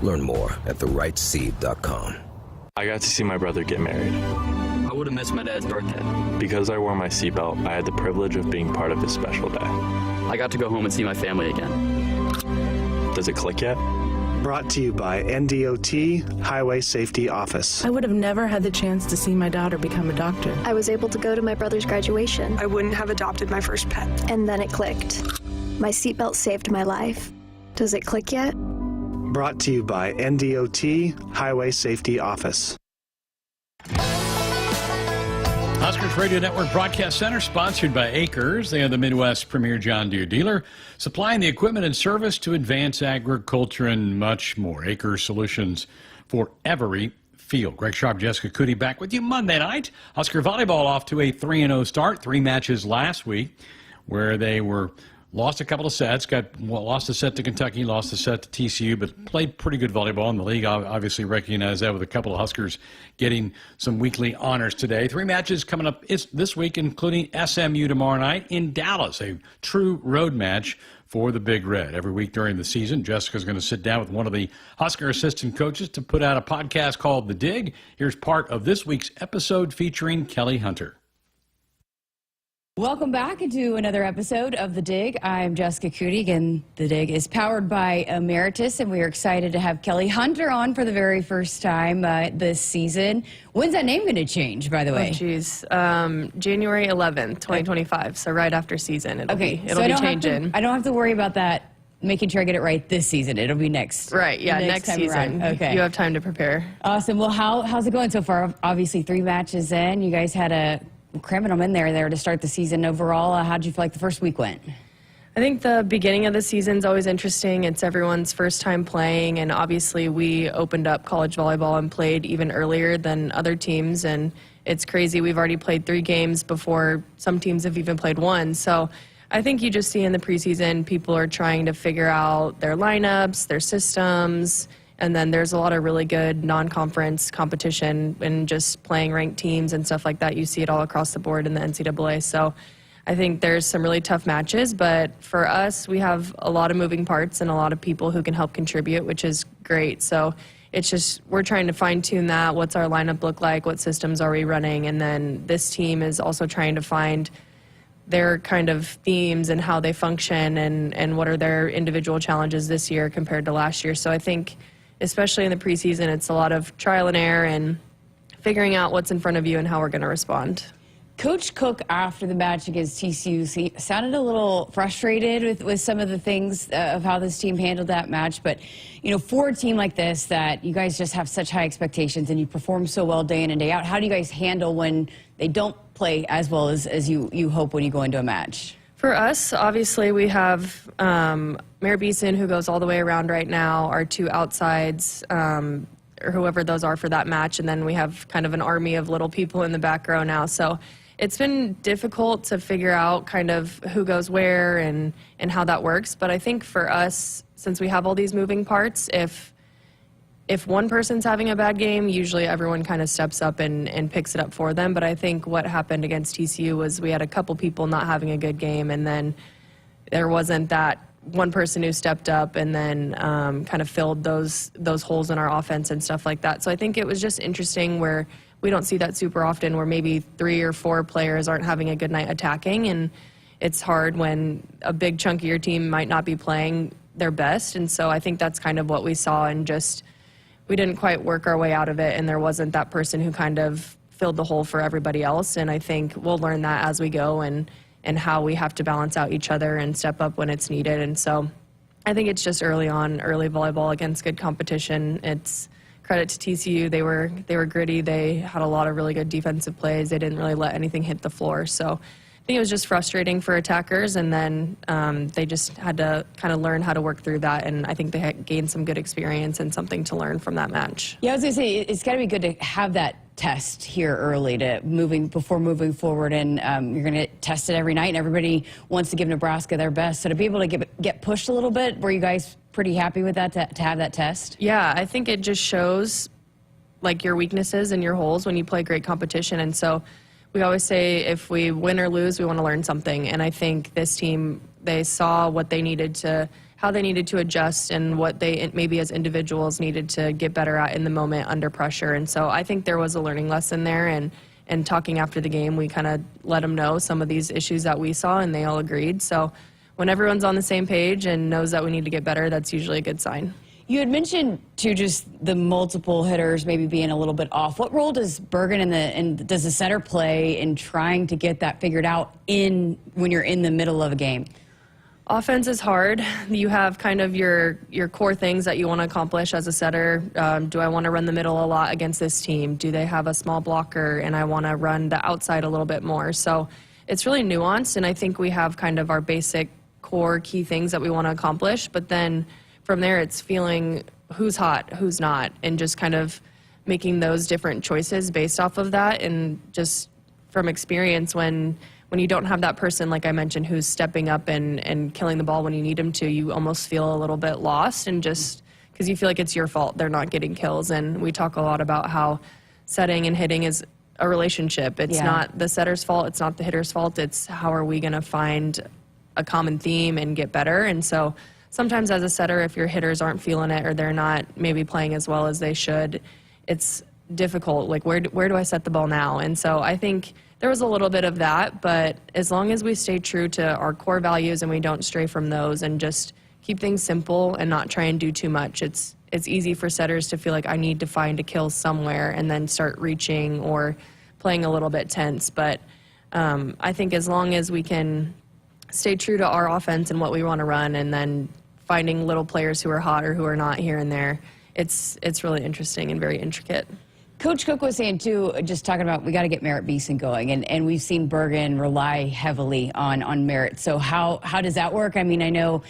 Learn more at therightseed.com. I got to see my brother get married. I would have missed my dad's birthday. Because I wore my seatbelt, I had the privilege of being part of his special day. I got to go home and see my family again. Does it click yet? Brought to you by NDOT Highway Safety Office. I would have never had the chance to see my daughter become a doctor. I was able to go to my brother's graduation. I wouldn't have adopted my first pet. And then it clicked. My seatbelt saved my life. Does it click yet? Brought to you by NDOT Highway Safety Office. Huskers Radio Network Broadcast Center, sponsored by Akrs. They are the Midwest's premier John Deere dealer, supplying the equipment and service to advance agriculture and much more. Akrs solutions for every field. Greg Sharpe, Jessica Coody back with you Monday night. Husker Volleyball off to a 3-0 start. 3 matches last week where they lost a couple of sets, lost a set to Kentucky, lost a set to TCU, but played pretty good volleyball, and the league obviously recognized that with a couple of Huskers getting some weekly honors today. 3 matches coming up this week, including SMU tomorrow night in Dallas, a true road match for the Big Red. Every week during the season, Jessica's going to sit down with one of the Husker assistant coaches to put out a podcast called The Dig. Here's part of this week's episode featuring Kelly Hunter. Welcome back to another episode of The Dig. I'm Jessica Coody. Again, The Dig is powered by Emeritus, and we are excited to have Kelly Hunter on for the very first time this season. When's that name going to change, by the way? Oh, geez. January 11th, 2025, so right after season. It'll be changing. I don't have to worry about that, making sure I get it right this season. It'll be next. Right, yeah, next season. Okay. You have time to prepare. Awesome. Well, how's it going so far? Obviously, 3 matches in. You guys had cramming them in there to start the season. Overall, how did you feel like the first week went? I think the beginning of the season is always interesting. It's everyone's first time playing, and obviously we opened up college volleyball and played even earlier than other teams, and it's crazy. We've already played 3 games before some teams have even played 1. So I think you just see in the preseason people are trying to figure out their lineups, their systems, and then there's a lot of really good non-conference competition and just playing ranked teams and stuff like that. You see it all across the board in the NCAA. So I think there's some really tough matches, but for us, we have a lot of moving parts and a lot of people who can help contribute, which is great. So it's just we're trying to fine-tune that. What's our lineup look like? What systems are we running? And then this team is also trying to find their kind of themes and how they function and what are their individual challenges this year compared to last year. So I think especially in the preseason, it's a lot of trial and error and figuring out what's in front of you and how we're going to respond. Coach Cook, after the match against TCU, sounded a little frustrated with some of the things of how this team handled that match. But, for a team like this that you guys just have such high expectations and you perform so well day in and day out, how do you guys handle when they don't play as well as you hope when you go into a match? For us, obviously, we have Mayor Beeson, who goes all the way around right now, our 2 outsides, or whoever those are for that match, and then we have kind of an army of little people in the back row now. So it's been difficult to figure out kind of who goes where and how that works. But I think for us, since we have all these moving parts, if one person's having a bad game, usually everyone kind of steps up and picks it up for them. But I think what happened against TCU was we had a couple people not having a good game, and then there wasn't that one person who stepped up and then kind of filled those holes in our offense and stuff like that. So I think it was just interesting where we don't see that super often, where maybe 3 or 4 players aren't having a good night attacking, and it's hard when a big chunk of your team might not be playing their best. And so I think that's kind of what we saw, and just we didn't quite work our way out of it, and there wasn't that person who kind of filled the hole for everybody else. And I think we'll learn that as we go, and how we have to balance out each other and step up when it's needed. And so I think it's just early volleyball against good competition. It's credit to TCU. They were gritty. They had a lot of really good defensive plays. They didn't really let anything hit the floor. So I think it was just frustrating for attackers, and then they just had to kind of learn how to work through that, and I think they had gained some good experience and something to learn from that match. Yeah, I was going to say, it's got to be good to have that test here early before moving forward, and you're going to get tested every night, and everybody wants to give Nebraska their best. So to be able to get pushed a little bit, were you guys pretty happy with that, to have that test? Yeah, I think it just shows like your weaknesses and your holes when you play great competition. And so we always say if we win or lose, we want to learn something. And I think this team, they saw what they needed to, how they needed to adjust, and what they maybe as individuals needed to get better at in the moment under pressure. And so I think there was a learning lesson there. And talking after the game, we kind of let them know some of these issues that we saw, and they all agreed. So when everyone's on the same page and knows that we need to get better, that's usually a good sign. You had mentioned, too, just the multiple hitters maybe being a little bit off. What role does Bergen and does the center play in trying to get that figured out when you're in the middle of a game? Offense is hard. You have kind of your core things that you want to accomplish as a setter. Do I want to run the middle a lot against this team? Do they have a small blocker and I want to run the outside a little bit more? So it's really nuanced, and I think we have kind of our basic core key things that we want to accomplish, but then from there it's feeling who's hot, who's not, and just kind of making those different choices based off of that. And just from experience, when you don't have that person, like I mentioned, who's stepping up and killing the ball when you need them to, you almost feel a little bit lost, and just because you feel like it's your fault they're not getting kills. And we talk a lot about how setting and hitting is a relationship. It's not the setter's fault, it's not the hitter's fault, it's how are we going to find a common theme and get better. And so sometimes as a setter, if your hitters aren't feeling it or they're not maybe playing as well as they should, it's difficult. Like, where do I set the ball now? And so I think there was a little bit of that, but as long as we stay true to our core values and we don't stray from those and just keep things simple and not try and do too much, it's easy for setters to feel like I need to find a kill somewhere and then start reaching or playing a little bit tense. But I think as long as we can stay true to our offense and what we want to run, and then finding little players who are hot or who are not here and there, it's really interesting and very intricate. Coach Cook was saying, too, just talking about we got to get Merritt Beeson going, and we've seen Bergen rely heavily on Merritt. So how does that work? I mean, I know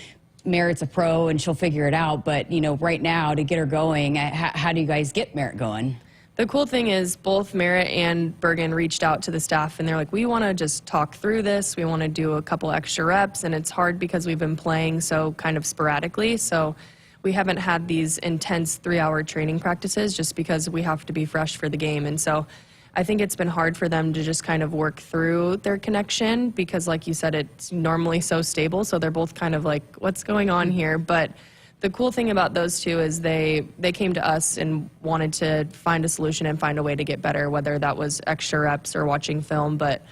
Merritt's a pro and she'll figure it out, but, you know, right now to get her going, how do you guys get Merritt going? The cool thing is both Merritt and Bergen reached out to the staff, and they're like, we want to just talk through this. We want to do a couple extra reps, and it's hard because we've been playing so kind of sporadically. So we haven't had these intense 3-hour training practices just because we have to be fresh for the game. And so I think it's been hard for them to just kind of work through their connection because, like you said, it's normally so stable. So they're both kind of like, what's going on here? But the cool thing about those two is they came to us and wanted to find a solution and find a way to get better, whether that was extra reps or watching film. But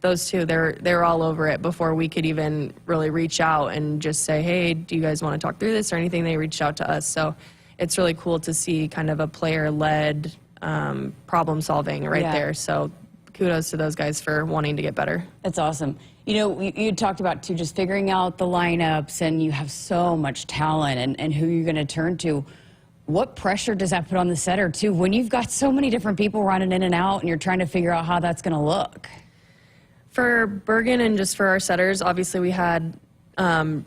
those two, they're all over it before we could even really reach out and just say, hey, do you guys want to talk through this or anything? They reached out to us. So it's really cool to see kind of a player-led problem solving right there. So kudos to those guys for wanting to get better. That's awesome. You know, you talked about, too, just figuring out the lineups, and you have so much talent and who you're going to turn to. What pressure does that put on the setter, too, when you've got so many different people running in and out and you're trying to figure out how that's going to look? For Bergen and just for our setters, obviously we had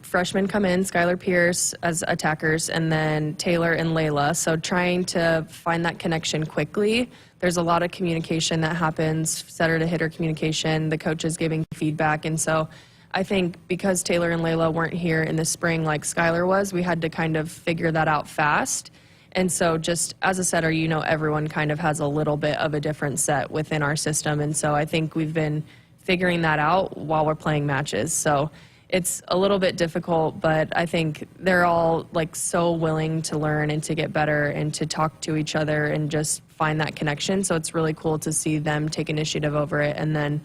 freshmen come in, Skylar Pierce as attackers, and then Taylor and Layla. So trying to find that connection quickly. There's a lot of communication that happens, setter to hitter communication, the coaches giving feedback. And so I think because Taylor and Layla weren't here in the spring like Skylar was, we had to kind of figure that out fast. And so just as a setter, you know, everyone kind of has a little bit of a different set within our system. And so I think we've been figuring that out while we're playing matches. So it's a little bit difficult, but I think they're all like so willing to learn and to get better and to talk to each other and just find that connection. So it's really cool to see them take initiative over it. And then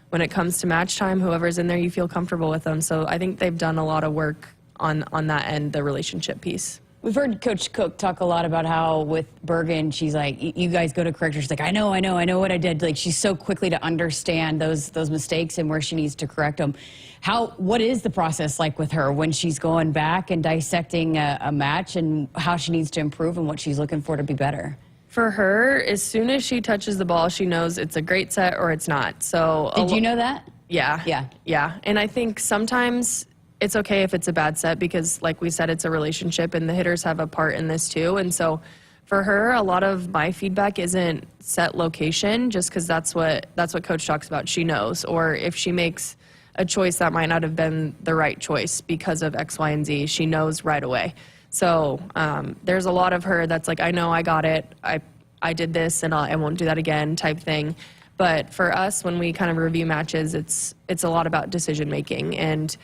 when it comes to match time, whoever's in there, you feel comfortable with them. So I think they've done a lot of work on that end, the relationship piece. We've heard Coach Cook talk a lot about how with Bergen, she's like, you guys go to correct her. She's like, I know what I did. Like, she's so quickly to understand those mistakes and where she needs to correct them. What is the process like with her when she's going back and dissecting a match, and how she needs to improve and what she's looking for to be better? For her, as soon as she touches the ball, she knows it's a great set or it's not. So did you know that? Yeah. And I think sometimes it's okay if it's a bad set because, like we said, it's a relationship and the hitters have a part in this too. And so for her, a lot of my feedback isn't set location, just because that's what Coach talks about. She knows. Or if she makes a choice that might not have been the right choice because of X, Y, and Z, she knows right away. So there's a lot of her that's like, I know I got it. I did this and I won't do that again type thing. But for us, when we kind of review matches, it's a lot about decision making and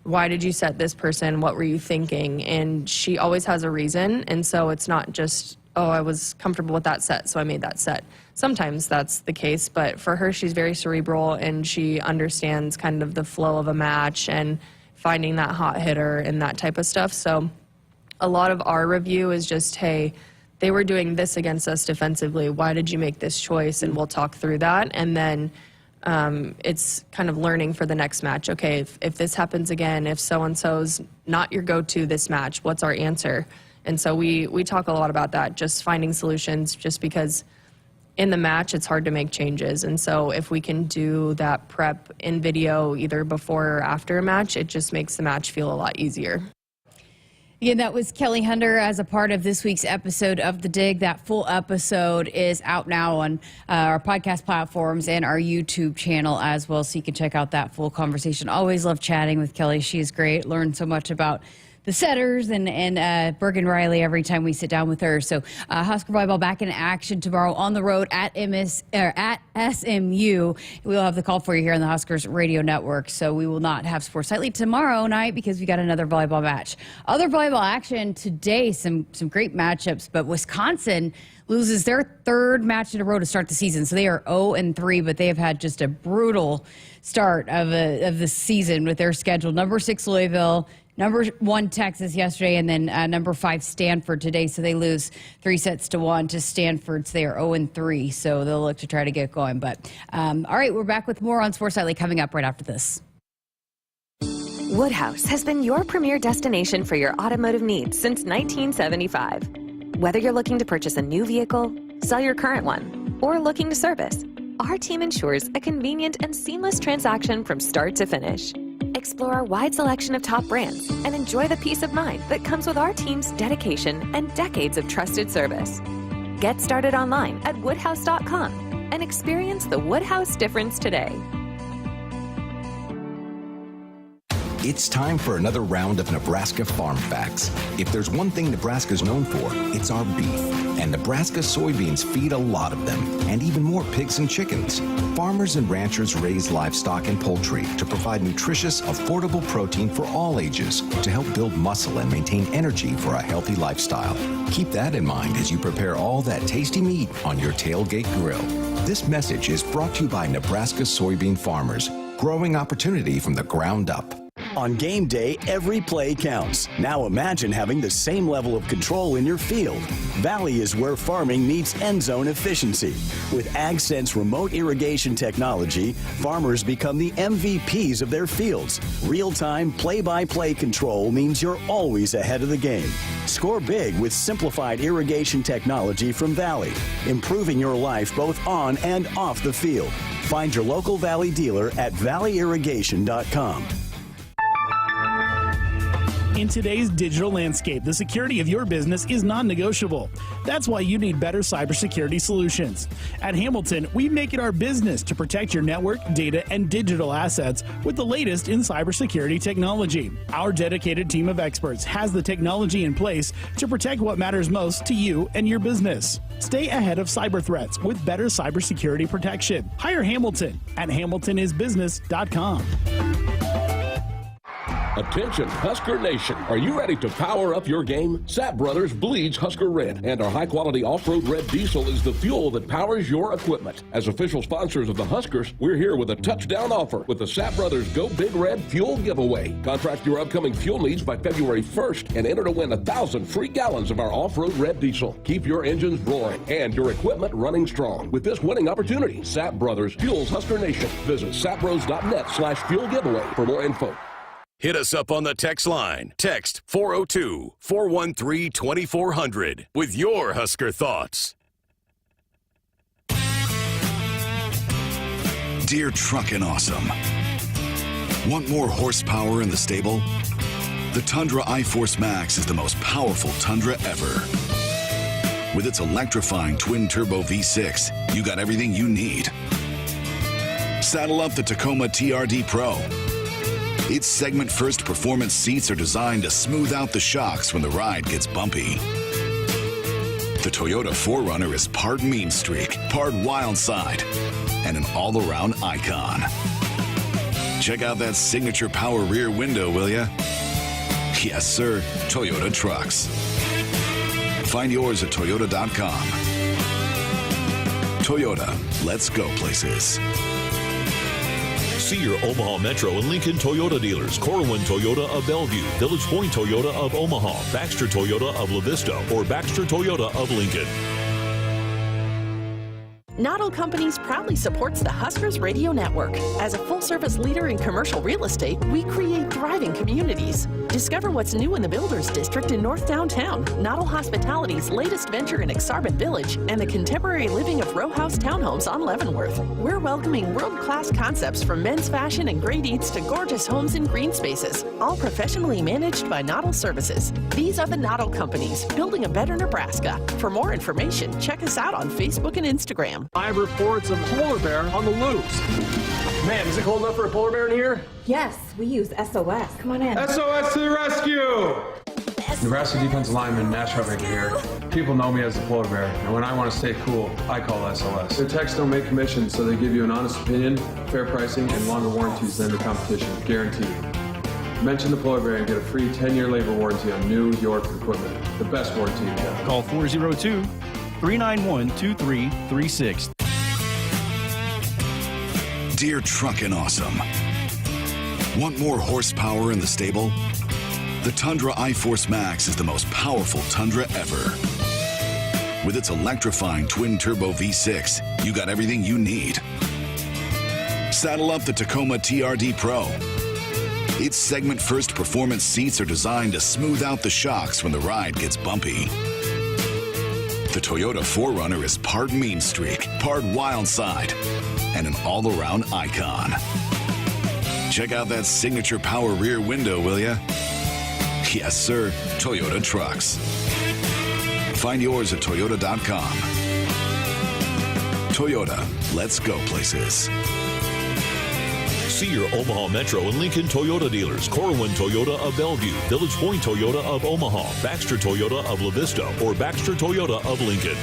why did you set this person? What were you thinking? And she always has a reason. And so it's not just, oh, I was comfortable with that set, so I made that set. Sometimes that's the case, but for her, she's very cerebral and she understands kind of the flow of a match and finding that hot hitter and that type of stuff. So a lot of our review is just, hey, they were doing this against us defensively. Why did you make this choice? And we'll talk through that. And then it's kind of learning for the next match. Okay, if this happens again, if so-and-so's not your go-to this match, what's our answer? And so we talk a lot about that, just finding solutions, just because in the match it's hard to make changes. And so if we can do that prep in video either before or after a match, it just makes the match feel a lot easier. Again, that was Kelly Hunter as a part of this week's episode of The Dig. That full episode is out now on our podcast platforms and our YouTube channel as well, so you can check out that full conversation. Always love chatting with Kelly. She is great. Learned so much about the setters and Bergen Riley every time we sit down with her. So Husker Volleyball back in action tomorrow on the road at SMU. We'll have the call for you here on the Huskers Radio Network. So we will not have Sports Nightly tomorrow night because we got another volleyball match. Other volleyball action today, some great matchups, but Wisconsin loses their third match in a row to start the season. So they are 0-3, but they have had just a brutal start of the season with their schedule. Number 6 Louisville, number 1 Texas yesterday, and then number 5 Stanford today. So they lose 3-1 to Stanford. So they are 0-3. So they'll look to try to get going. But all right, we're back with more on Sports Nightly coming up right after this. Woodhouse has been your premier destination for your automotive needs since 1975. Whether you're looking to purchase a new vehicle, sell your current one, or looking to service, our team ensures a convenient and seamless transaction from start to finish. Explore our wide selection of top brands and enjoy the peace of mind that comes with our team's dedication and decades of trusted service. Get started online at woodhouse.com and experience the Woodhouse difference today. It's time for another round of Nebraska Farm Facts. If there's one thing Nebraska's known for, it's our beef. And Nebraska soybeans feed a lot of them, and even more pigs and chickens. Farmers and ranchers raise livestock and poultry to provide nutritious, affordable protein for all ages to help build muscle and maintain energy for a healthy lifestyle. Keep that in mind as you prepare all that tasty meat on your tailgate grill. This message is brought to you by Nebraska soybean farmers, growing opportunity from the ground up. On game day, every play counts. Now imagine having the same level of control in your field. Valley is where farming meets end zone efficiency. With AgSense remote irrigation technology, farmers become the MVPs of their fields. Real-time play-by-play control means you're always ahead of the game. Score big with simplified irrigation technology from Valley, improving your life both on and off the field. Find your local Valley dealer at valleyirrigation.com. In today's digital landscape, the security of your business is non-negotiable. That's why you need better cybersecurity solutions. At Hamilton, we make it our business to protect your network, data, and digital assets with the latest in cybersecurity technology. Our dedicated team of experts has the technology in place to protect what matters most to you and your business. Stay ahead of cyber threats with better cybersecurity protection. Hire Hamilton at hamiltonisbusiness.com. Attention, Husker Nation. Are you ready to power up your game? Sapp Brothers bleeds Husker Red, and our high-quality off-road red diesel is the fuel that powers your equipment. As official sponsors of the Huskers, we're here with a touchdown offer with the Sapp Brothers Go Big Red Fuel Giveaway. Contract your upcoming fuel needs by February 1st and enter to win 1,000 free gallons of our off-road red diesel. Keep your engines roaring and your equipment running strong. With this winning opportunity, Sapp Brothers fuels Husker Nation. Visit sappbros.net/fuel giveaway for more info. Hit us up on the text line. Text 402-413-2400 with your Husker thoughts. Dear Truckin' Awesome. Want more horsepower in the stable? The Tundra iForce Max is the most powerful Tundra ever. With its electrifying twin-turbo V6, you got everything you need. Saddle up the Tacoma TRD Pro. Its segment-first performance seats are designed to smooth out the shocks when the ride gets bumpy. The Toyota 4Runner is part mean streak, part wild side, and an all-around icon. Check out that signature power rear window, will ya? Yes, sir, Toyota trucks. Find yours at toyota.com. Toyota, let's go places. See your Omaha Metro and Lincoln Toyota dealers. Corwin Toyota of Bellevue, Village Point Toyota of Omaha, Baxter Toyota of La Vista, or Baxter Toyota of Lincoln. Noddle Companies proudly supports the Huskers Radio Network. As a full-service leader in commercial real estate, we create thriving communities. Discover what's new in the Builders District in North Downtown, Noddle Hospitality's latest venture in Aksarben Village, and the contemporary living of row house townhomes on Leavenworth. We're welcoming world-class concepts from men's fashion and great eats to gorgeous homes and green spaces, all professionally managed by Noddle Services. These are the Noddle Companies, building a better Nebraska. For more information, check us out on Facebook and Instagram. I have reports of polar bear on the loose. Man, is it cold enough for a polar bear in here? Yes, we use SOS. Come on in. SOS to the rescue! Nebraska defensive lineman Nash Hubbard here. People know me as the polar bear, and when I want to stay cool, I call SOS. Their techs don't make commissions, so they give you an honest opinion, fair pricing, and longer warranties than the competition, guaranteed. Mention the polar bear and get a free 10-year labor warranty on new York equipment. The best warranty you got. Call 402-391-2336. Dear Truckin' Awesome. Want more horsepower in the stable? The Tundra iForce Max is the most powerful Tundra ever. With its electrifying twin-turbo V6, you got everything you need. Saddle up the Tacoma TRD Pro. Its segment-first performance seats are designed to smooth out the shocks when the ride gets bumpy. The Toyota 4Runner is part mean streak, part wild side, and an all-around icon. Check out that signature power rear window, will ya? Yes, sir, Toyota trucks. Find yours at toyota.com. Toyota, let's go places. See your Omaha Metro and Lincoln Toyota dealers. Corwin Toyota of Bellevue, Village Point Toyota of Omaha, Baxter Toyota of La Vista, or Baxter Toyota of Lincoln.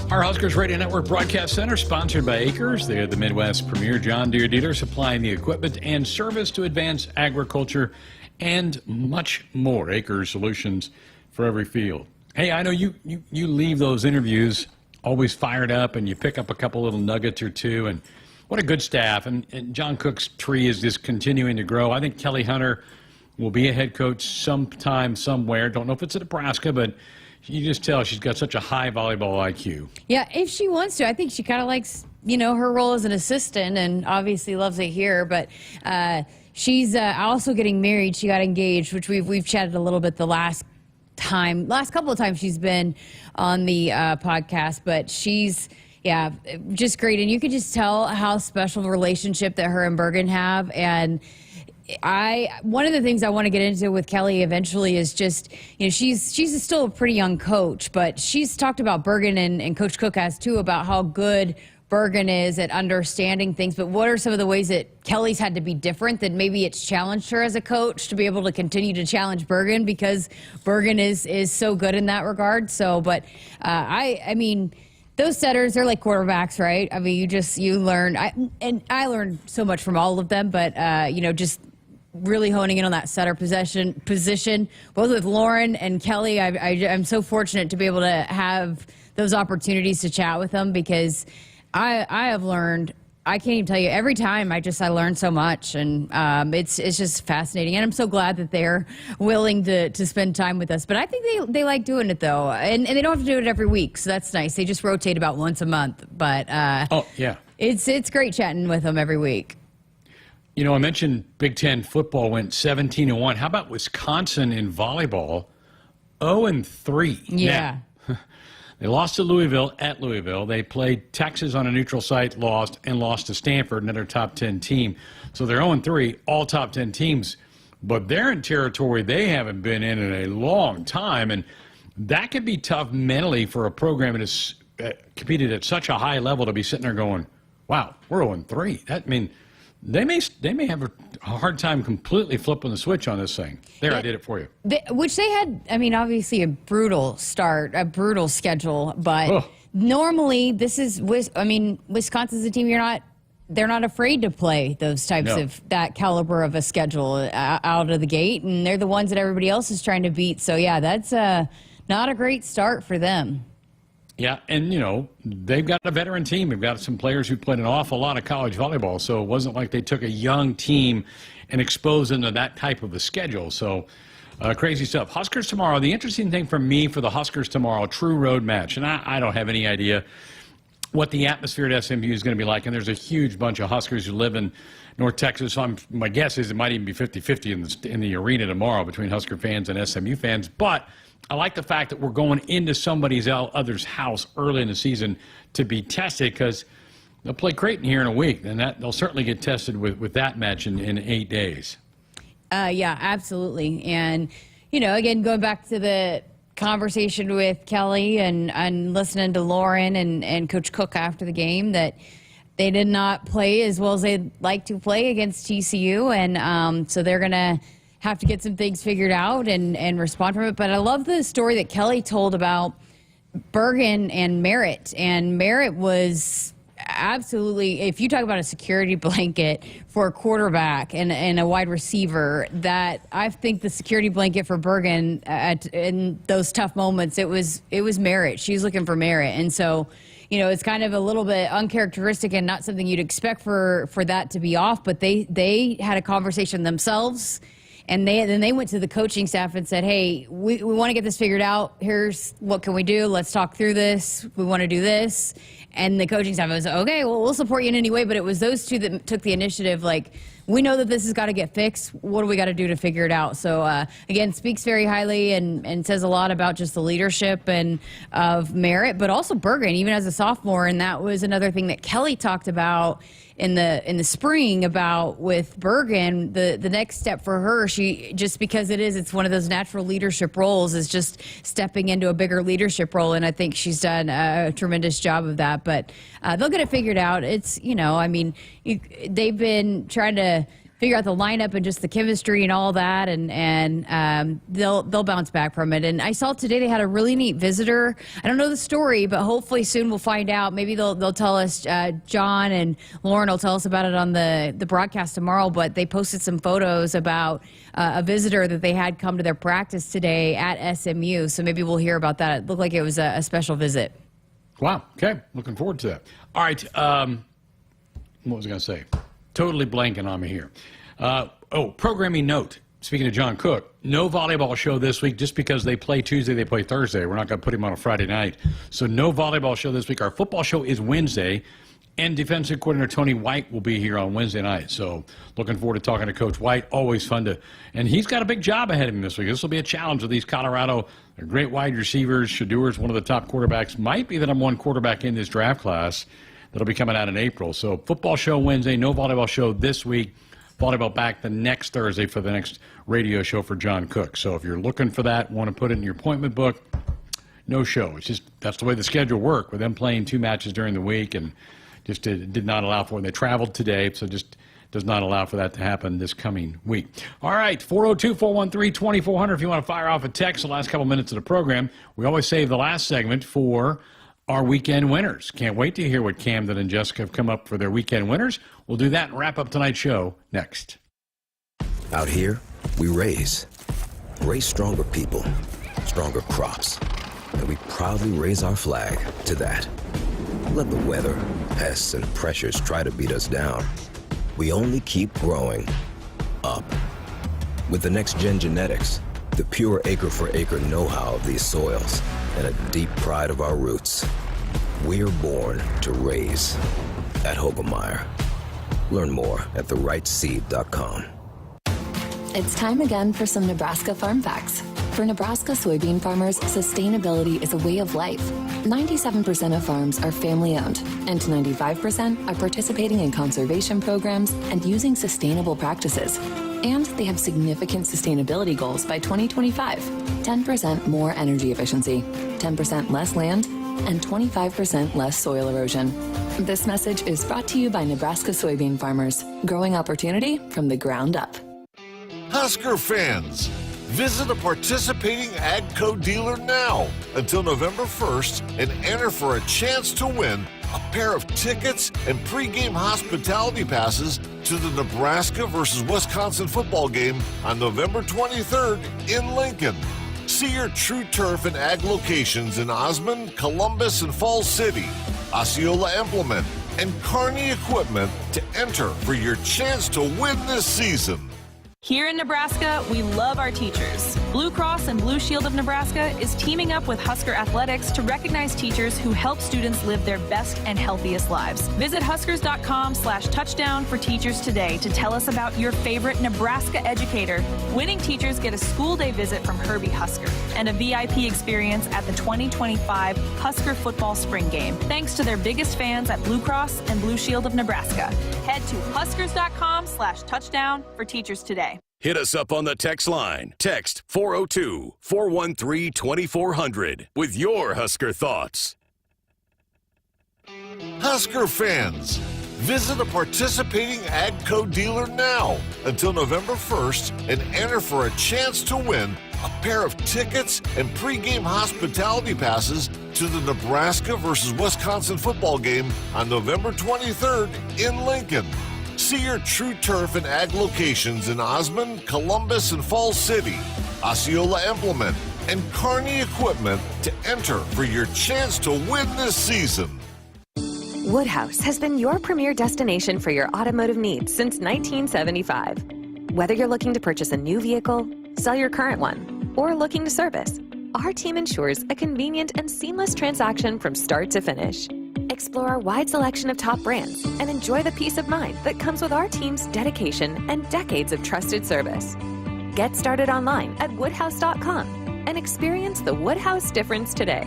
Our Huskers Radio Network Broadcast Center, sponsored by Akrs. They are the Midwest's premier John Deere dealer, supplying the equipment and service to advance agriculture and much more. Akrs solutions for every field. Hey, I know you leave those interviews always fired up, and you pick up a couple little nuggets or two. And what a good staff. And John Cook's tree is just continuing to grow. I think Kelly Hunter will be a head coach sometime, somewhere. Don't know if it's at Nebraska, but you just tell she's got such a high volleyball IQ. Yeah, if she wants to. I think she kind of likes, her role as an assistant, and obviously loves it here. But she's also getting married. She got engaged, which we've chatted a little bit the last couple of times she's been on the podcast. But she's, just great. And you can just tell how special a relationship that her and Bergen have. And one of the things I want to get into with Kelly eventually is just, she's still a pretty young coach, but she's talked about Bergen, and Coach Cook has too, about how good Bergen is at understanding things. But what are some of the ways that Kelly's had to be different, that maybe it's challenged her as a coach to be able to continue to challenge Bergen, because Bergen is so good in that regard. So, but I mean, Those setters, they're like quarterbacks, right? I mean, you learn. I learned so much from all of them, but just really honing in on that setter position, both with Lauren and Kelly. I'm so fortunate to be able to have those opportunities to chat with them, because I have learned. I can't even tell you, every time I learn so much, and it's just fascinating. And I'm so glad that they're willing to spend time with us. But I think they like doing it, though. And they don't have to do it every week, so that's nice. They just rotate about once a month. But it's great chatting with them every week. You know, I mentioned Big Ten football went 17-1. How about Wisconsin in volleyball? 0-3. Yeah. Now, they lost to Louisville at Louisville. They played Texas on a neutral site, lost to Stanford, another top 10 team. So they're 0-3, all top 10 teams. But they're in territory they haven't been in a long time. And that could be tough mentally for a program that has competed at such a high level to be sitting there going, wow, we're 0-3. That means they may have a hard time completely flipping the switch on this thing. I did it for you. Which they had, obviously a brutal start, a brutal schedule, but normally this is, Wisconsin's a team they're not afraid to play those types of, that caliber of a schedule out of the gate, and they're the ones that everybody else is trying to beat. So yeah, that's not a great start for them. Yeah, and, they've got a veteran team. They've got some players who played an awful lot of college volleyball, so it wasn't like they took a young team and exposed them to that type of a schedule. So crazy stuff. Huskers tomorrow. The interesting thing for me for the Huskers tomorrow, true road match, and I don't have any idea what the atmosphere at SMU is going to be like, and there's a huge bunch of Huskers who live in North Texas, so my guess is it might even be 50-50 in the arena tomorrow between Husker fans and SMU fans, but I like the fact that we're going into somebody's other's house early in the season to be tested, because they'll play Creighton here in a week, and they'll certainly get tested with that match in 8 days. Yeah, absolutely. And, again, going back to the conversation with Kelly and listening to Lauren and Coach Cook after the game, that they did not play as well as they'd like to play against TCU, and so they're going to have to get some things figured out and respond from it. But I love the story that Kelly told about Bergen and Merritt. And Merritt was absolutely, if you talk about a security blanket for a quarterback and a wide receiver, that I think the security blanket for Bergen in those tough moments, it was Merritt. She's looking for Merritt. And so, it's kind of a little bit uncharacteristic and not something you'd expect for that to be off. But they had a conversation themselves. And then they went to the coaching staff and said, hey, we want to get this figured out. Here's what can we do. Let's talk through this. We want to do this. And the coaching staff was, okay, well, we'll support you in any way. But it was those two that took the initiative, like, we know that this has got to get fixed. What do we got to do to figure it out? So, again, speaks very highly and says a lot about just the leadership and of Merritt, but also Bergen, even as a sophomore. And that was another thing that Kelly talked about in the spring about with Bergen, the next step for her, she just because it's one of those natural leadership roles, is just stepping into a bigger leadership role, and I think she's done a tremendous job of that. But they'll get it figured out. It's they've been trying to figure out the lineup and just the chemistry and all that, and they'll bounce back from it. And I saw today they had a really neat visitor. I don't know the story, but hopefully soon we'll find out. Maybe they'll tell us. John and Lauren will tell us about it on the broadcast tomorrow. But they posted some photos about a visitor that they had come to their practice today at SMU. So maybe we'll hear about that. It looked like it was a special visit. Wow. Okay. Looking forward to that. All right. What was I going to say? Totally blanking on me here. Programming note. Speaking of John Cook, no volleyball show this week just because they play Tuesday, they play Thursday. We're not going to put him on a Friday night. So no volleyball show this week. Our football show is Wednesday, and defensive coordinator Tony White will be here on Wednesday night. So looking forward to talking to Coach White. Always fun to, and he's got a big job ahead of him this week. This will be a challenge with these Colorado. They're great wide receivers. Shadour's one of the top quarterbacks. Might be the number one quarterback in this draft class. That'll be coming out in April. So football show Wednesday, no volleyball show this week. Volleyball back the next Thursday for the next radio show for John Cook. So if you're looking for that, want to put it in your appointment book, no show. It's just that's the way the schedule worked with them playing 2 matches during the week, and just did not allow for it. They traveled today, so just does not allow for that to happen this coming week. All right, 402-413-2400 if you want to fire off a text the last couple minutes of the program. We always save the last segment for our weekend winners. Can't wait to hear what Camden and Jessica have come up for their weekend winners. We'll do that and wrap up tonight's show next. Out here, we raise stronger people, stronger crops, and we proudly raise our flag to that. Let the weather, pests, and pressures try to beat us down. We only keep growing up. With the next-gen genetics, the pure acre-for-acre know-how of these soils, and a deep pride of our roots, we're born to raise at Hogemeyer. Learn more at therightseed.com. It's time again for some Nebraska farm facts. For Nebraska soybean farmers, sustainability is a way of life. 97% of farms are family-owned, and 95% are participating in conservation programs and using sustainable practices. And they have significant sustainability goals by 2025. 10% more energy efficiency, 10% less land, and 25% less soil erosion. This message is brought to you by Nebraska soybean farmers, growing opportunity from the ground up. Husker fans, visit a participating AGCO dealer now until November 1st and enter for a chance to win a pair of tickets and pregame hospitality passes to the Nebraska versus Wisconsin football game on November 23rd in Lincoln. See your True Turf and Ag locations in Osmond, Columbus, and Falls City, Osceola Implement, and Kearney Equipment to enter for your chance to win this season. Here in Nebraska, we love our teachers. Blue Cross and Blue Shield of Nebraska is teaming up with Husker Athletics to recognize teachers who help students live their best and healthiest lives. Visit huskers.com/touchdown for teachers today to tell us about your favorite Nebraska educator. Winning teachers get a school day visit from Herbie Husker and a VIP experience at the 2025 Husker Football Spring Game, thanks to their biggest fans at Blue Cross and Blue Shield of Nebraska. Head to huskers.com/touchdown for teachers today. Hit us up on the text line. Text 402-413-2400 with your Husker thoughts. Husker fans, visit a participating AGCO dealer now until November 1st and enter for a chance to win a pair of tickets and pregame hospitality passes to the Nebraska versus Wisconsin football game on November 23rd in Lincoln. See your True Turf and Ag locations in Osmond, Columbus, and Falls City, Osceola Implement, and Kearney Equipment to enter for your chance to win this season. Woodhouse has been your premier destination for your automotive needs since 1975. Whether you're looking to purchase a new vehicle, sell your current one, or looking to service, our team ensures a convenient and seamless transaction from start to finish. Explore our wide selection of top brands and enjoy the peace of mind that comes with our team's dedication and decades of trusted service. Get started online at woodhouse.com and experience the Woodhouse difference today.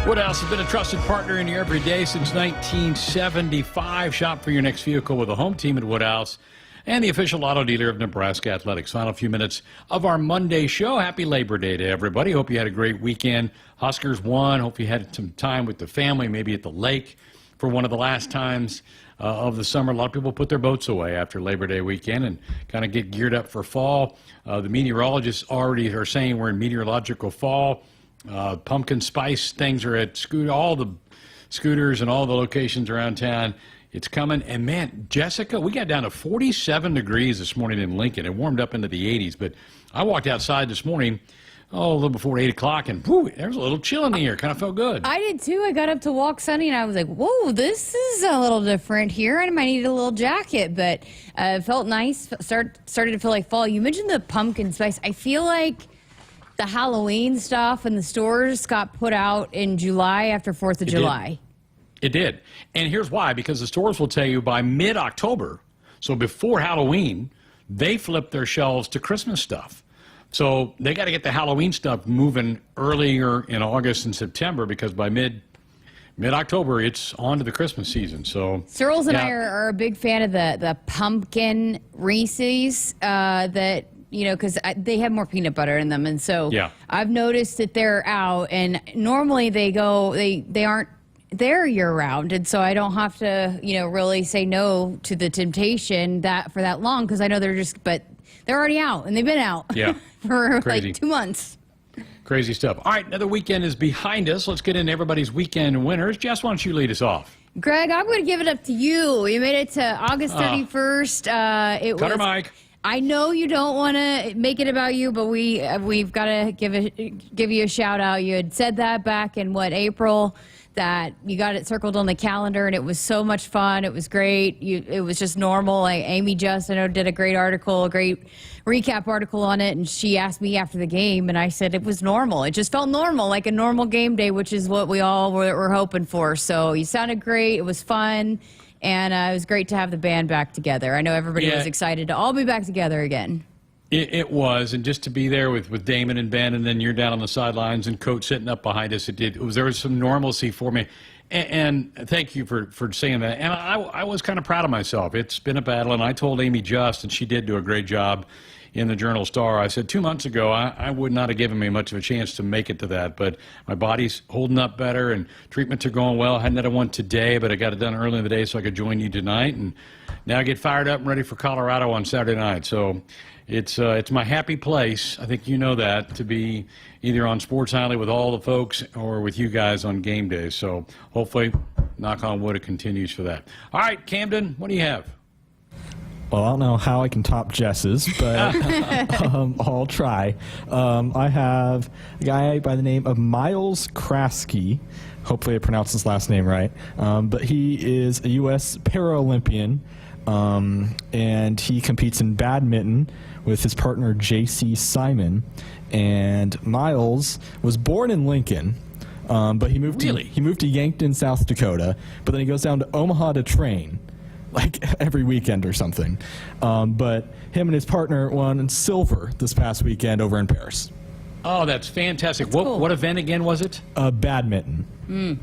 Woodhouse has been a trusted partner in your everyday since 1975. Shop for your next vehicle with a home team at Woodhouse and the official auto dealer of Nebraska Athletics. Final few minutes of our Monday show. Happy Labor Day to everybody. Hope you had a great weekend. Huskers won. Hope you had some time with the family, maybe at the lake for one of the last times of the summer. A lot of people put their boats away after Labor Day weekend and kind of get geared up for fall. The meteorologists already are saying we're in meteorological fall. Pumpkin spice things are at all the scooters and all the locations around town. It's coming. And, man, Jessica, we got down to 47 degrees this morning in Lincoln. It warmed up into the 80s. But I walked outside this morning, a little before 8 o'clock, and whew, there was a little chill in the air. Kind of felt good. I did, too. I got up to walk Sunny, and I was like, whoa, this is a little different here. I might need a little jacket. But it felt nice. Started to feel like fall. You mentioned the pumpkin spice. I feel like the Halloween stuff in the stores got put out in July after 4th of July. It did. And here's why. Because the stores will tell you by mid-October, so before Halloween, they flip their shelves to Christmas stuff. So they got to get the Halloween stuff moving earlier in August and September because by mid-October, it's on to the Christmas season. So Searles and I are a big fan of the pumpkin Reese's that, you know, because they have more peanut butter in them. And so I've noticed that they're out. And normally they aren't there year-round, and so I don't have to, really say no to the temptation for that long because I know but they're already out, and they've been out for Crazy. like 2 months. Crazy stuff. All right, another weekend is behind us. Let's get into everybody's weekend winners. Jess, why don't you lead us off? Greg, I'm going to give it up to you. You made it to August 31st. Cut her mic. I know you don't want to make it about you, but we've got to give you a shout out. You had said that back in April, that you got it circled on the calendar, and it was so much fun. It was great. It was just normal. Like Amy Just, I know, did a great article, a great recap article on it, and she asked me after the game, and I said it was normal. It just felt normal, like a normal game day, which is what we all were hoping for. So you sounded great. It was fun, and it was great to have the band back together. I know everybody was excited to all be back together again. It was, and just to be there with Damon and Ben, and then you're down on the sidelines and Coach sitting up behind us, there was some normalcy for me. And thank you for saying that. And I was kind of proud of myself. It's been a battle, and I told Amy Just, and she did do a great job in the Journal-Star. I said 2 months ago I would not have given me much of a chance to make it to that, but my body's holding up better, and treatments are going well. I had another one today, but I got it done early in the day so I could join you tonight, and now I get fired up and ready for Colorado on Saturday night. So it's my happy place. I think you know that, to be either on Sports Nightly with all the folks or with you guys on game days. So hopefully, knock on wood, it continues for that. All right, Camden, what do you have? Well, I don't know how I can top Jess's, but I'll try. I have a guy by the name of Miles Kraske. Hopefully I pronounced his last name right. But he is a U.S. Paralympian, and he competes in badminton with his partner J.C. Simon. And Miles was born in Lincoln, but he moved to Yankton, South Dakota. But then he goes down to Omaha to train, like every weekend or something. But him and his partner won silver this past weekend over in Paris. Oh, that's fantastic. That's cool. What event again was it? Badminton.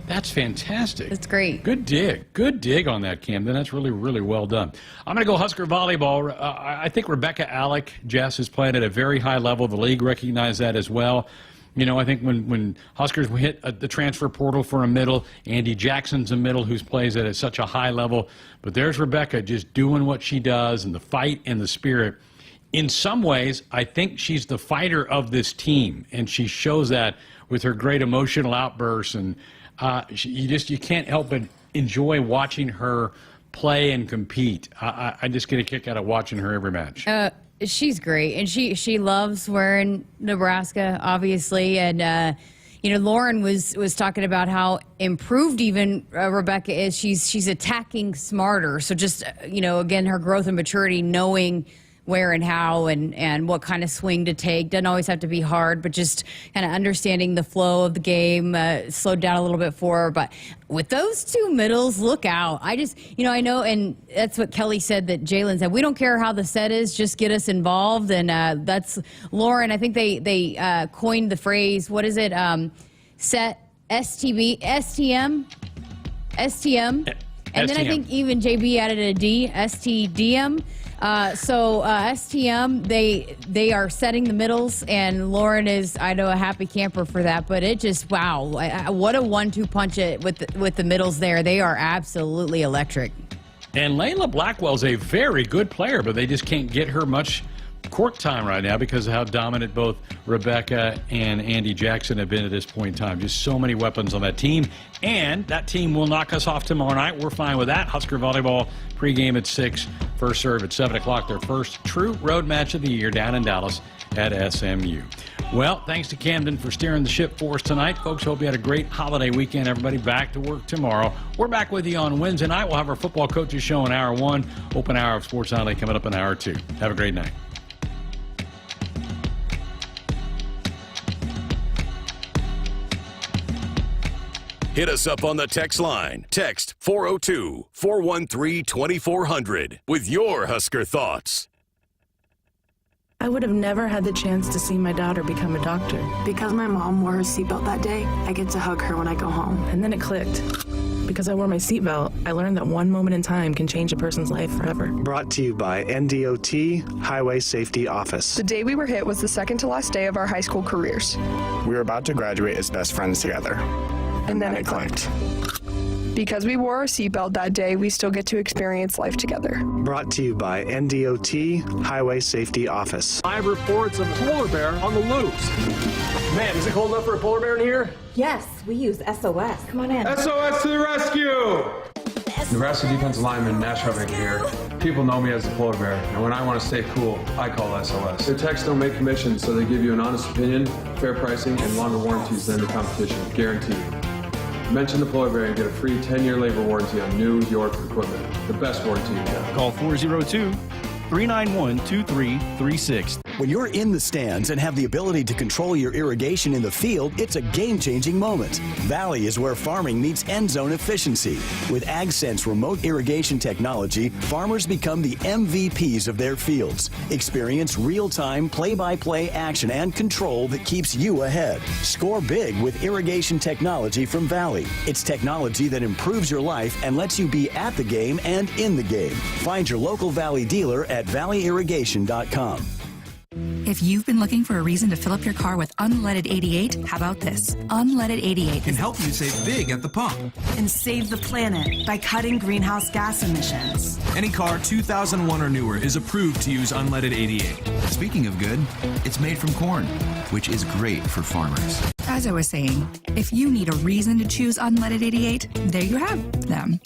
That's fantastic. That's great. Good dig. Good dig on that, Camden. That's really, really well done. I'm going to go Husker Volleyball. I think Rebecca Alec, Jess, is playing at a very high level. The league recognized that as well. You know, I think when Huskers hit the transfer portal for a middle, Andy Jackson's a middle who plays at such a high level. But there's Rebecca just doing what she does, and the fight and the spirit. In some ways, I think she's the fighter of this team, and she shows that with her great emotional outbursts. And you can't help but enjoy watching her play and compete. I just get a kick out of watching her every match. She's great, and she loves wearing Nebraska, obviously. And Lauren was talking about how improved even Rebecca is. She's attacking smarter. So just again, her growth and maturity, knowing where and how and what kind of swing to take. Doesn't always have to be hard, but just kind of understanding the flow of the game, slowed down a little bit for her. But with those two middles, look out. I know, and that's what Kelly said, that Jalen said, we don't care how the set is, just get us involved. And that's Lauren. I think they coined the phrase, what is it? Set STM. And then I think even JB added a D, STDM. STM, they are setting the middles, and Lauren is, I know, a happy camper for that. But it just, wow, what a 1-2 punch with the middles there. They are absolutely electric. And Layla Blackwell's a very good player, but they just can't get her much court time right now because of how dominant both Rebecca and Andy Jackson have been at this point in time. Just so many weapons on that team, and that team will knock us off tomorrow night. We're fine with that. Husker Volleyball pregame at 6, first serve at 7 o'clock, their first true road match of the year down in Dallas at SMU. Well, thanks to Camden for steering the ship for us tonight. Folks, hope you had a great holiday weekend. Everybody back to work tomorrow. We're back with you on Wednesday night. We'll have our football coaches show in hour 1, open hour of Sports Nightly coming up in hour 2. Have a great night. Hit us up on the text line. Text 402-413-2400 with your Husker thoughts. I would have never had the chance to see my daughter become a doctor. Because my mom wore her seatbelt that day, I get to hug her when I go home. And then it clicked. Because I wore my seatbelt, I learned that one moment in time can change a person's life forever. Brought to you by NDOT Highway Safety Office. The day we were hit was the second to last day of our high school careers. We were about to graduate as best friends together. And then it clicked. Because we wore our seatbelt that day, we still get to experience life together. Brought to you by NDOT Highway Safety Office. Live reports of a polar bear on the loose. Man, is it cold enough for a polar bear in here? Yes, we use SOS. Come on in. SOS to the rescue! Nebraska defensive lineman Nash Hubbard here. People know me as the polar bear, and when I want to stay cool, I call SOS. Their techs don't make commissions, so they give you an honest opinion, fair pricing, and longer warranties than the competition, guaranteed. Mention the polar bear and get a free 10-year labor warranty on new York equipment. The best warranty you get. Call 402-391-2336. When you're in the stands and have the ability to control your irrigation in the field, it's a game-changing moment. Valley is where farming meets end zone efficiency. With AgSense remote irrigation technology, farmers become the MVPs of their fields. Experience real-time, play-by-play action and control that keeps you ahead. Score big with irrigation technology from Valley. It's technology that improves your life and lets you be at the game and in the game. Find your local Valley dealer at valleyirrigation.com. If you've been looking for a reason to fill up your car with unleaded 88, how about this? Unleaded 88 can help you save big at the pump and save the planet by cutting greenhouse gas emissions. Any car 2001 or newer is approved to use unleaded 88. Speaking of good, it's made from corn, which is great for farmers. As I was saying, if you need a reason to choose unleaded 88, there you have them.